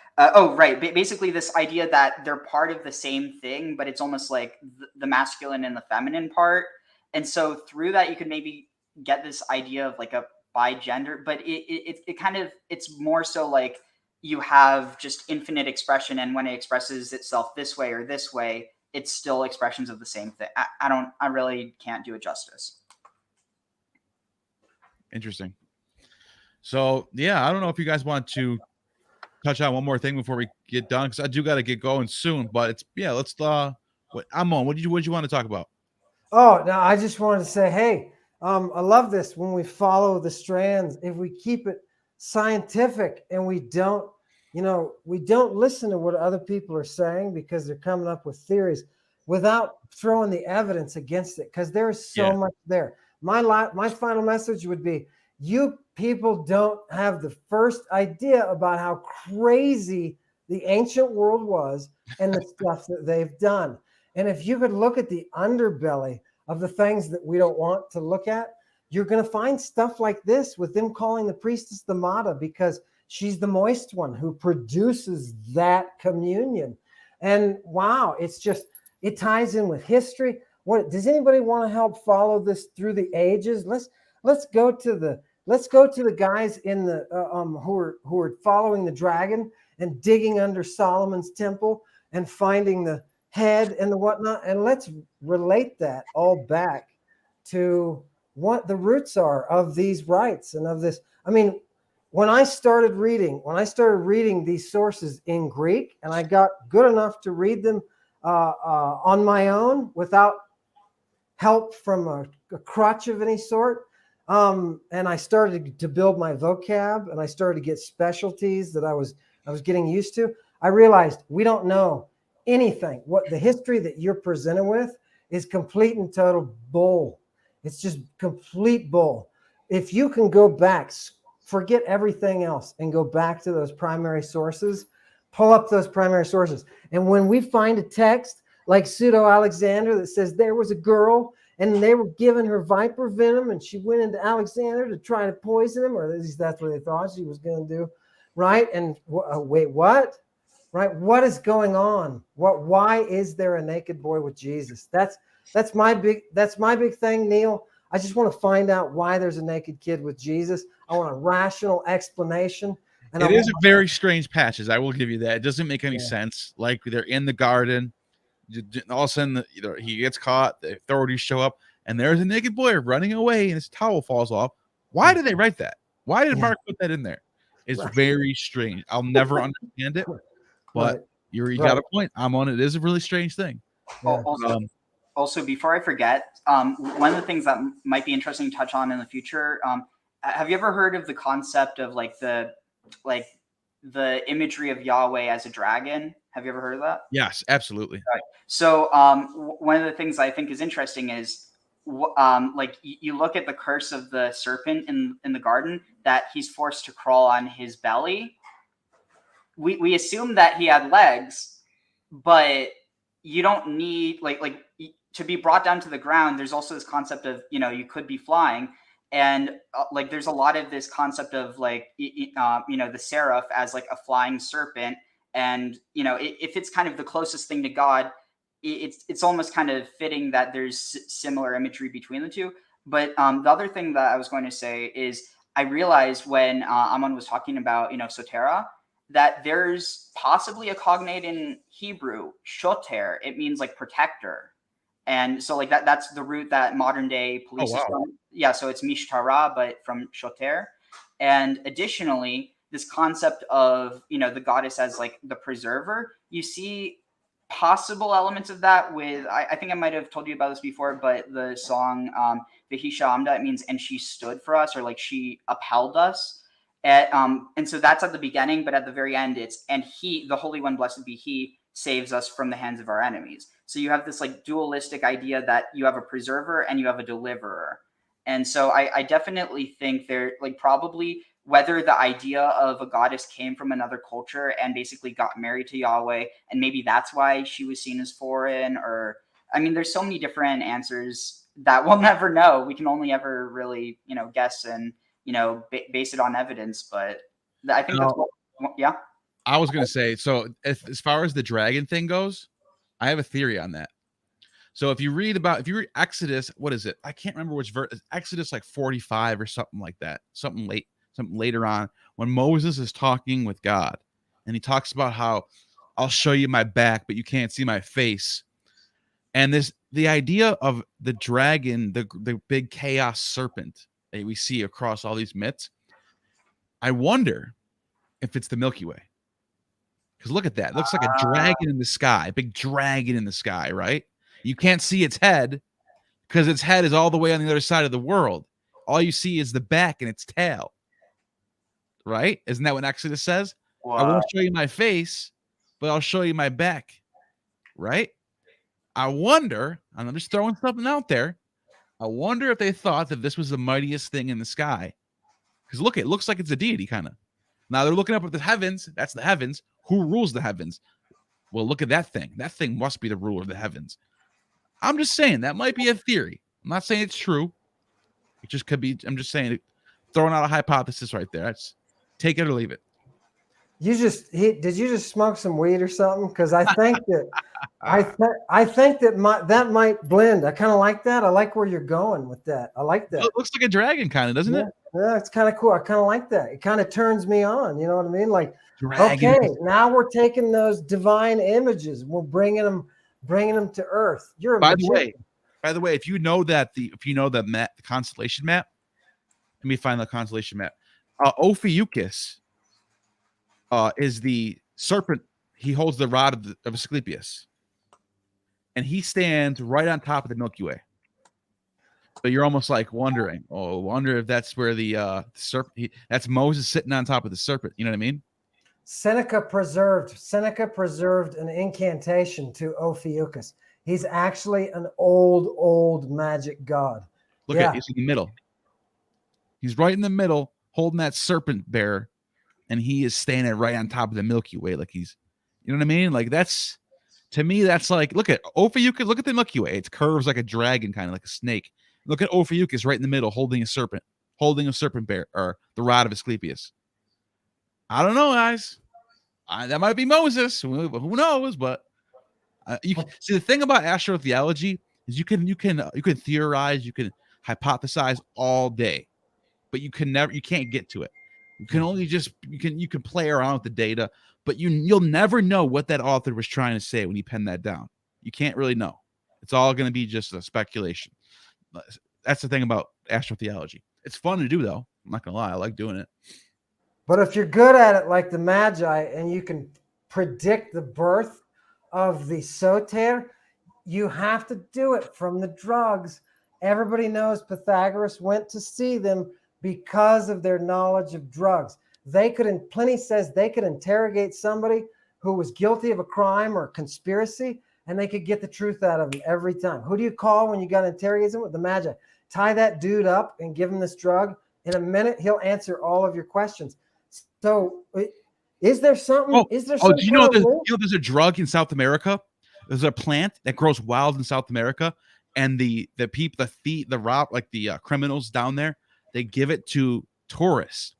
Basically this idea that they're part of the same thing, but it's almost like the masculine and the feminine part. And so through that, you could maybe get this idea of like a bigender, but it kind of, it's more so like you have just infinite expression, and when it expresses itself this way or this way, it's still expressions of the same thing. I really can't do it justice.
Interesting. So yeah, I don't know if you guys want to touch on one more thing before we get done, because I do got to get going soon. But it's let's I'm on. What did you want to talk about?
Oh, no, I just wanted to say, hey, I love this when we follow the strands. If we keep it scientific and we don't listen to what other people are saying because they're coming up with theories without throwing the evidence against it, because there's so much there. My final message would be, you people don't have the first idea about how crazy the ancient world was and the stuff that they've done. And if you could look at the underbelly of the things that we don't want to look at, you're going to find stuff like this, with them calling the priestess the Mata because she's the moist one who produces that communion. And wow, it ties in with history. What does anybody want to help follow this through the ages? Let's go to the guys in the who are following the dragon and digging under Solomon's temple and finding the head and the whatnot, and let's relate that all back to what the roots are of these rites and of this. I mean, when I started reading these sources in Greek, and I got good enough to read them on my own without help from a crutch of any sort, and I started to build my vocab, and I started to get specialties that I was getting used to, I realized we don't know anything. What the history that you're presented with is complete and total bull. It's just complete bull. If you can go back, forget everything else and go back to those primary sources, pull up those primary sources. And when we find a text like Pseudo-Alexander that says there was a girl and they were giving her viper venom and she went into Alexander to try to poison him, or at least that's what they thought she was going to do, right? And wait, what? Right? What is going on? Why is there a naked boy with Jesus? That's my big thing, Neil. I just want to find out why there's a naked kid with Jesus. I want a rational explanation. And
it is a very strange passage. I will give you that. It doesn't make any sense. Like, they're in the garden, all of a sudden he gets caught, the authorities show up, and there's a naked boy running away and his towel falls off. Why did they write that? Why did Mark put that in there? It's very strange. I'll never understand it. But you got a point. I'm on it. It is a really strange thing.
Yeah.
Also, before I forget, one of the things that might be interesting to touch on in the future, have you ever heard of the concept of the imagery of Yahweh as a dragon? Have you ever heard of that?
Yes, absolutely.
Right. So one of the things I think is interesting is you look at the curse of the serpent in the garden, that he's forced to crawl on his belly. We assume that he had legs, but you don't need to be brought down to the ground. There's also this concept of you could be flying, and there's a lot of this concept of the seraph as a flying serpent, and if it's kind of the closest thing to God, it's almost kind of fitting that there's similar imagery between the two. But the other thing that I was going to say is, I realized when Amon was talking about Sotera, that there's possibly a cognate in Hebrew, shoter. It means protector. And so that's the root that modern day police is from. Yeah, so it's mishtara, but from shoter. And additionally, this concept of, the goddess as the preserver, you see possible elements of that with, I think I might have told you about this before, but the song Vihisha Amda, it means, and she stood for us, or she upheld us. And so that's at the beginning, but at the very end, it's, and he, the Holy One, blessed be he, saves us from the hands of our enemies. So you have this dualistic idea that you have a preserver and you have a deliverer. And so I definitely think they're probably, whether the idea of a goddess came from another culture and basically got married to Yahweh, and maybe that's why she was seen as foreign, or, I mean, there's so many different answers that we'll never know. We can only ever really, guess and, base it on evidence. But I think that's yeah.
I was going to say, so as far as the dragon thing goes, I have a theory on that. So if you read Exodus, what is it? I can't remember which verse. Exodus 45 or something like that. Something later on, when Moses is talking with God, and he talks about how I'll show you my back, but you can't see my face. And the idea of the dragon, the big chaos serpent that we see across all these myths. I wonder if it's the Milky Way. Because look at that. It looks like a dragon in the sky, a big dragon in the sky, right? You can't see its head because its head is all the way on the other side of the world. All you see is the back and its tail, right? Isn't that what Exodus says?
Wow.
I won't show you my face, but I'll show you my back, right? I wonder, and I'm just throwing something out there, I wonder if they thought that this was the mightiest thing in the sky. Because look, it looks like it's a deity, kind of. Now they're looking up at the heavens. That's the heavens. Who rules the heavens? Well, look at that thing. That thing must be the ruler of the heavens. I'm just saying that might be a theory. I'm not saying it's true. It just could be. I'm just saying, throwing out a hypothesis right there. That's take it or leave it.
Did you just smoke some weed or something? Because I think that I think that that might blend. I kind of like that. I like where you're going with that. I like that.
It looks like a dragon, kind of, doesn't it?
Yeah, it's kind of cool. I kind of like that. It kind of turns me on. You know what I mean? Like,
dragon.
Okay, now we're taking those divine images. We're bringing them to Earth. You're a magician.
By the way, if you know the map, the constellation map, let me find the constellation map. Ophiuchus is the serpent. He holds the rod of Asclepius, and he stands right on top of the Milky Way. So you're almost like wondering, wonder if that's where the serpent. That's Moses sitting on top of the serpent. You know what I mean?
Seneca preserved an incantation to Ophiuchus. He's actually an old magic god.
Look at he's in the middle. He's right in the middle, holding that serpent bearer, and he is standing right on top of the Milky Way, like he's, you know what I mean? Like that's, to me, that's like, look at Ophiuchus. Look at the Milky Way. It curves like a dragon, kind of like a snake. Look at Ophiuchus right in the middle, holding a serpent bear, or the rod of Asclepius. I don't know, guys. That might be Moses. Who knows? But you see, the thing about astrotheology is you can theorize, you can hypothesize all day, but you can't get to it. You can only you can play around with the data, but you'll never know what that author was trying to say when he penned that down. You can't really know. It's all going to be just a speculation. That's the thing about astrotheology. It's fun to do, though. I'm not going to lie. I like doing it.
But if you're good at it like the Magi and you can predict the birth of the Soter, you have to do it from the drugs. Everybody knows Pythagoras went to see them because of their knowledge of drugs. Pliny says they could interrogate somebody who was guilty of a crime or a conspiracy, and they could get the truth out of them every time. Who do you call when you got to interrogate them? With the Magi. Tie that dude up and give him this drug. In a minute, he'll answer all of your questions. So, is there something? Do
you know there's a drug in South America? There's a plant that grows wild in South America, and the criminals down there, they give it to tourists.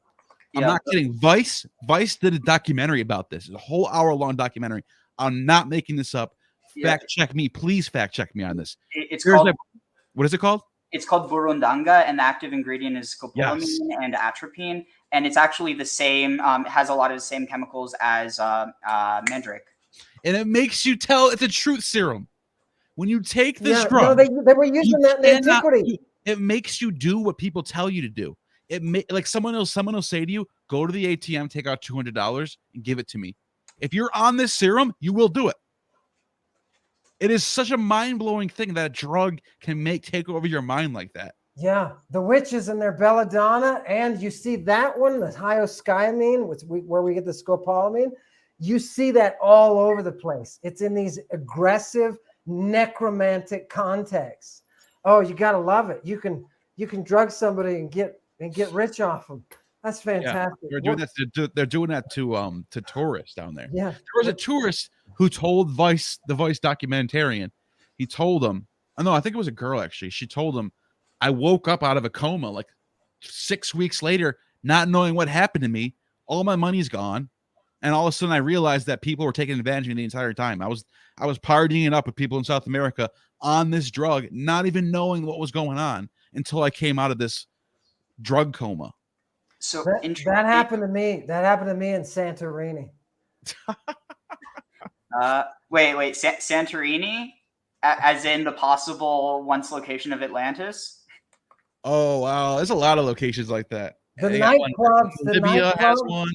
I'm not kidding. Vice did a documentary about this. It's a whole hour-long documentary. I'm not making this up. Fact check me, please. Fact check me on this. What is it called?
It's called burundanga, and the active ingredient is scopolamine and atropine, and it's actually the same. It has a lot of the same chemicals as mandrake.
And it makes you tell it's a truth serum. When you take this drug,
they were using that in antiquity.
It makes you do what people tell you to do. Like someone will say to you, go to the ATM, take out $200 and give it to me. If you're on this serum, you will do it. It is such a mind-blowing thing that a drug can take over your mind like that.
Yeah, the witches and their belladonna, and you see that one, the hyoscyamine, where we get the scopolamine. You see that all over the place. It's in these aggressive necromantic contexts. Oh, you gotta love it. You can drug somebody and get rich off them. That's fantastic.
Yeah, they're doing that to tourists down there.
Yeah,
there was a tourist who told the Vice documentarian. He told him, I think it was a girl actually. She told him, I woke up out of a coma like 6 weeks later, not knowing what happened to me. All my money's gone. And all of a sudden I realized that people were taking advantage of me the entire time. I was partying it up with people in South America on this drug, not even knowing what was going on until I came out of this drug coma.
So
that happened to me. That happened to me in Santorini.
Wait, Santorini, as in the possible once location of Atlantis.
Oh wow, there's a lot of locations like that.
The
They got one-
nightclubs,
Libya has one.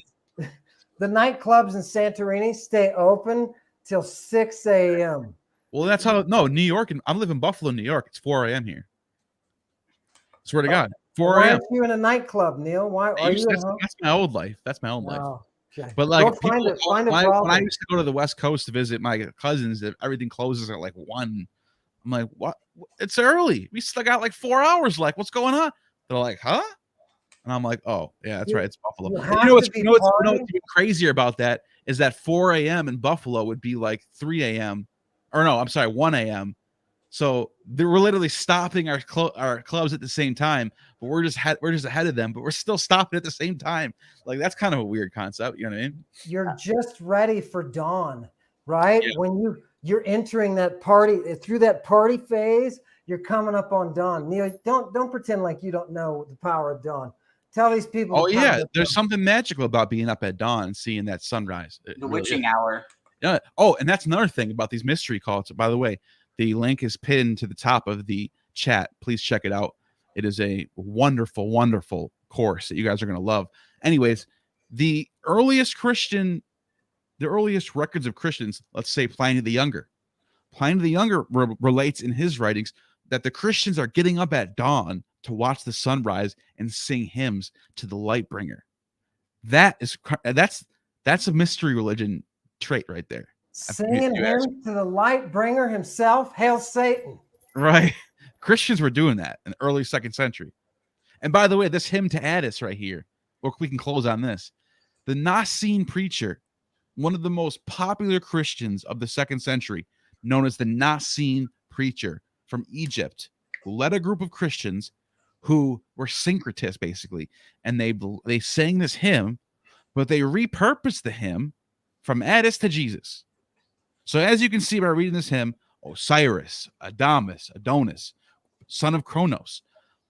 the nightclubs in Santorini stay open till 6 a.m.
Well, that's how. No, New York, and I live in Buffalo, New York. It's 4 a.m. here. Swear to God, 4
Why
a.m.
aren't you in a nightclub, Neil? Why are you at home?
That's my old life. That's my old life.
Oh, okay.
But like,
Go find
people,
find
when
a
I used to go to the West Coast to visit my cousins, everything closes at like 1. I'm like, what? It's early. We still got like 4 hours. Like, what's going on? They're like, huh? And I'm like, oh, yeah, that's right. It's Buffalo. You know what's even crazier about that is that 4 a.m. in Buffalo would be like 3 a.m. Or no, I'm sorry, 1 a.m. So we're literally stopping our clubs at the same time, but we're just ahead of them, but we're still stopping at the same time. Like, that's kind of a weird concept. You know what I mean?
You're just ready for dawn, right?
Yeah.
When you're entering that party, through that party phase, you're coming up on dawn. Neil, don't pretend like you don't know the power of dawn. Tell these people.
Oh yeah, there's something magical about being up at dawn and seeing that sunrise.
The witching hour.
Yeah. Oh, and that's another thing about these mystery cults. By the way, the link is pinned to the top of the chat. Please check it out. It is a wonderful, wonderful course that you guys are going to love. Anyways, the earliest records of Christians, let's say Pliny the Younger. Pliny the Younger relates in his writings that the Christians are getting up at dawn to watch the sunrise and sing hymns to the light bringer. That's a mystery religion trait right there.
Singing hymns to the light bringer himself. Hail Satan.
Right. Christians were doing that in the early 2nd century. And by the way, this hymn to Attis right here, or we can close on this. The Nicene preacher, one of the most popular Christians of the 2nd century, known as the Nicene preacher from Egypt, led a group of Christians who were syncretists, basically. And they sang this hymn, but they repurposed the hymn from Attis to Jesus. So as you can see by reading this hymn, Osiris, Adonis, son of Kronos,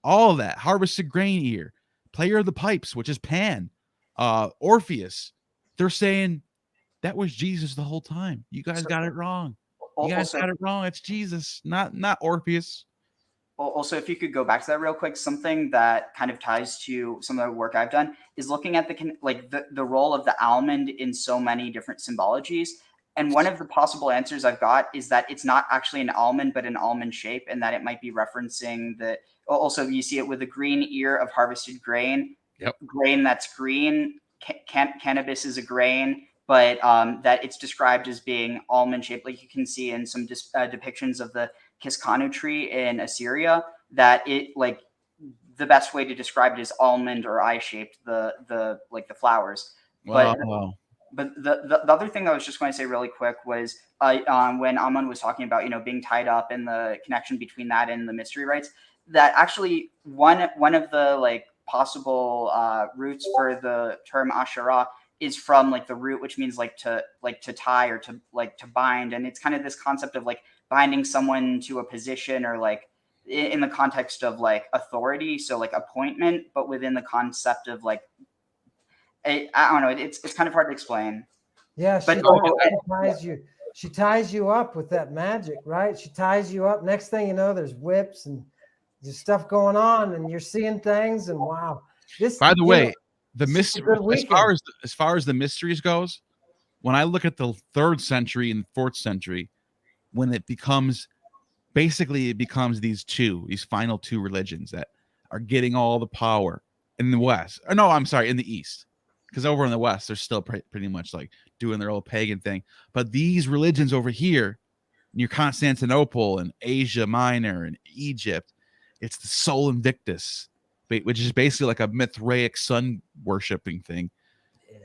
all of that, harvested grain ear, player of the pipes, which is Pan, Orpheus, they're saying that was Jesus the whole time. You guys got it wrong. You guys got it wrong. It's Jesus, not Orpheus.
Also, if you could go back to that real quick, something that kind of ties to some of the work I've done is looking at the role of the almond in so many different symbologies. And one of the possible answers I've got is that it's not actually an almond, but an almond shape, and that it might be referencing that. Also, you see it with a green ear of harvested grain.
Yep.
Grain that's green. Cannabis is a grain, but that it's described as being almond shaped, like you can see in some depictions of the Kiskanu tree in Assyria. That it like the best way to describe it is almond or eye shaped. The flowers.
Wow.
But the other thing I was just going to say really quick was when Aman was talking about, being tied up and the connection between that and the mystery rites, that actually one of the possible roots for the term Asherah is from the root, which means to tie or to bind. And it's kind of this concept of binding someone to a position or in the context of authority. So appointment, but within the concept of I don't know. It's kind of hard to explain.
Yeah, she ties you up with that magic, right? She ties you up. Next thing you know, there's whips and there's stuff going on, and you're seeing things. And wow,
By the way, the mystery as far as the mysteries goes, when I look at the 3rd century and 4th century, when it becomes these final two religions that are getting all the power in the West. Or no, I'm sorry, in the East. Because over in the West, they're still pretty much doing their old pagan thing. But these religions over here, near Constantinople and Asia Minor and Egypt, it's the Sol Invictus, which is basically like a Mithraic sun worshipping thing.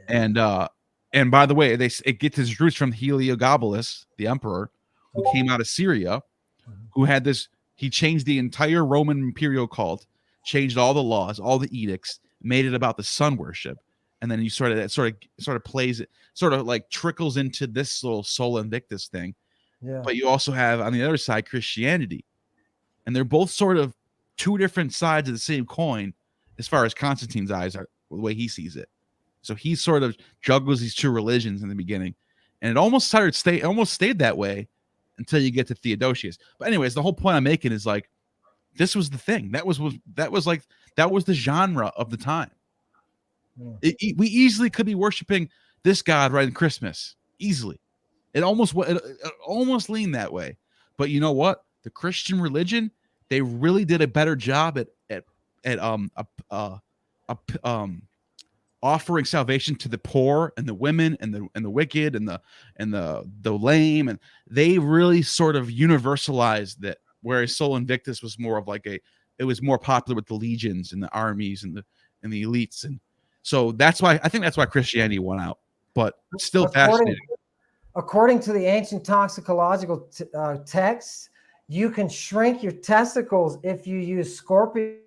Yeah. And by the way, it gets its roots from Heliogabalus, the emperor, who came out of Syria, who had this. He changed the entire Roman imperial cult, changed all the laws, all the edicts, made it about the sun worship. And then you sort of plays it, sort of trickles into this little Sol Invictus thing. Yeah. But you also have on the other side Christianity, and they're both sort of two different sides of the same coin, as far as Constantine's eyes are, the way he sees it. So he sort of juggles these two religions in the beginning, and it almost stayed that way until you get to Theodosius. But anyways, the whole point I'm making is like, this was the thing. That was the genre of the time. We easily could be worshiping this god right in Christmas, easily. It almost leaned that way. But you know what? The Christian religion, they really did a better job at offering salvation to the poor and the women and the wicked and the lame, and they really sort of universalized that. Whereas Sol Invictus was more of like it was more popular with the legions and the armies and the elites, and so I think that's why Christianity won out. But still fascinating.
According to the ancient toxicological texts, you can shrink your testicles if you use scorpion.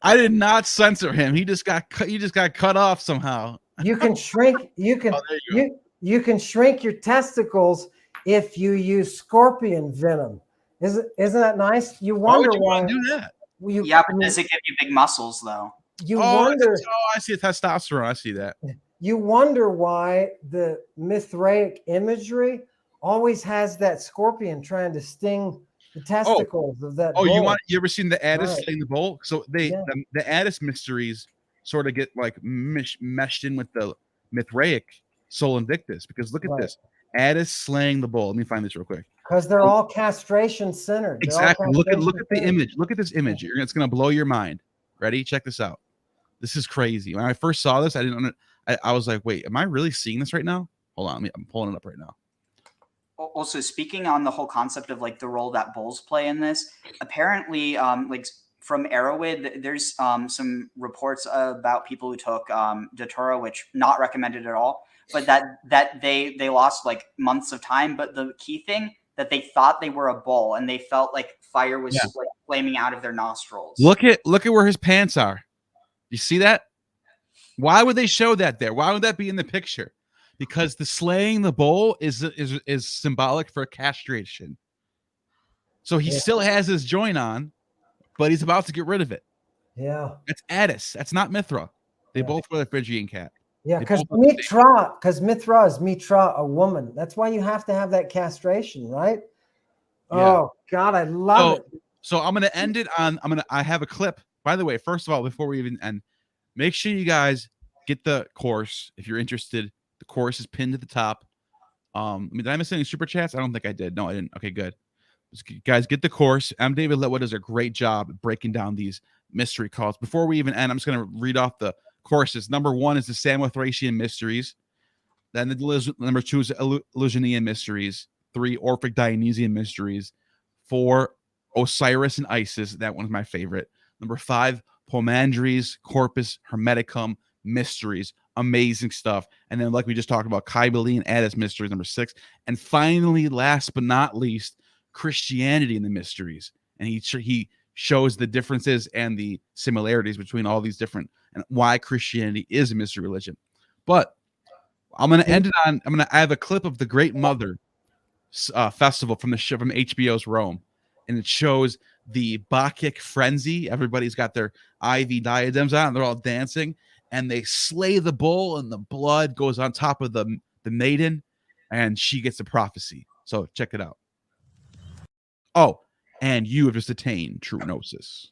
I did not censor him. He just got cut off somehow.
You can shrink. You can shrink your testicles if you use scorpion venom. Isn't that nice? You wonder why
you do that.
Yeah, but does it give you big muscles though?
You wonder.
I see testosterone. I see that.
You wonder why the Mithraic imagery always has that scorpion trying to sting the testicles of that.
Oh, bull. You ever seen the Addis slaying the bull? So the Addis mysteries sort of get like meshed in with the Mithraic Sol Invictus, because look at this. Addis slaying the bull. Let me find this real quick.
Because they're all castration centered.
Exactly. Look at the image. Look at this image. It's going to blow your mind. Ready? Check this out. This is crazy. When I first saw this, I was like, wait, am I really seeing this right now? Hold on. I'm pulling it up right now.
Also, speaking on the whole concept of like the role that bulls play in this, apparently, like from Erowid, there's some reports about people who took Datura, which not recommended at all, but that they lost like months of time. But the key thing, that they thought they were a bull and they felt like fire was like flaming out of their nostrils. Look
at where his pants are. You see that? Why would they show that there? Why would that be in the picture? Because the slaying the bull is symbolic for castration. So he still has his joint on, but he's about to get rid of it.
Yeah.
It's Addis. That's not Mithra. They both were the Phrygian cat.
Yeah, because Mithra is Mitra, a woman. That's why you have to have that castration, right? Yeah. Oh God, I love it.
So I'm gonna end it on. I have a clip. By the way, first of all, before we even end, make sure you guys get the course if you're interested. The course is pinned at the top. Did I miss any super chats? I don't think I did. No, I didn't. Okay, good. Guys, get the course. M. David Litwa does a great job at breaking down these mystery cults. Before we even end, I'm just gonna read off the courses. Number 1 is the Samothracian mysteries. Then number 2 is Eleusinian mysteries. 3, Orphic Dionysian mysteries. 4, Osiris and Isis. That one's my favorite. Number 5, Pomandries, Corpus Hermeticum mysteries. Amazing stuff. And then, like we just talked about, Kybele and Addis mysteries, number 6. And finally, last but not least, Christianity in the mysteries. And he shows the differences and the similarities between all these different, and why Christianity is a mystery religion. But I'm going to end it on, I have a clip of the Great Mother festival from HBO's Rome. And it shows the Bacchic frenzy. Everybody's got their ivy diadems on, and they're all dancing, and they slay the bull, and the blood goes on top of the maiden, and she gets a prophecy. So check it out. Oh, and you have just attained true gnosis.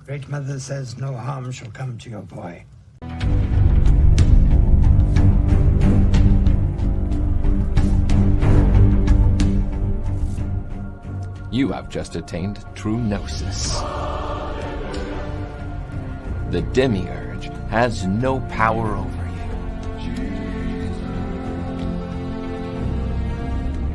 Great Mother says no harm shall come to your boy.
You have just attained true gnosis. The demiurge has no power over you.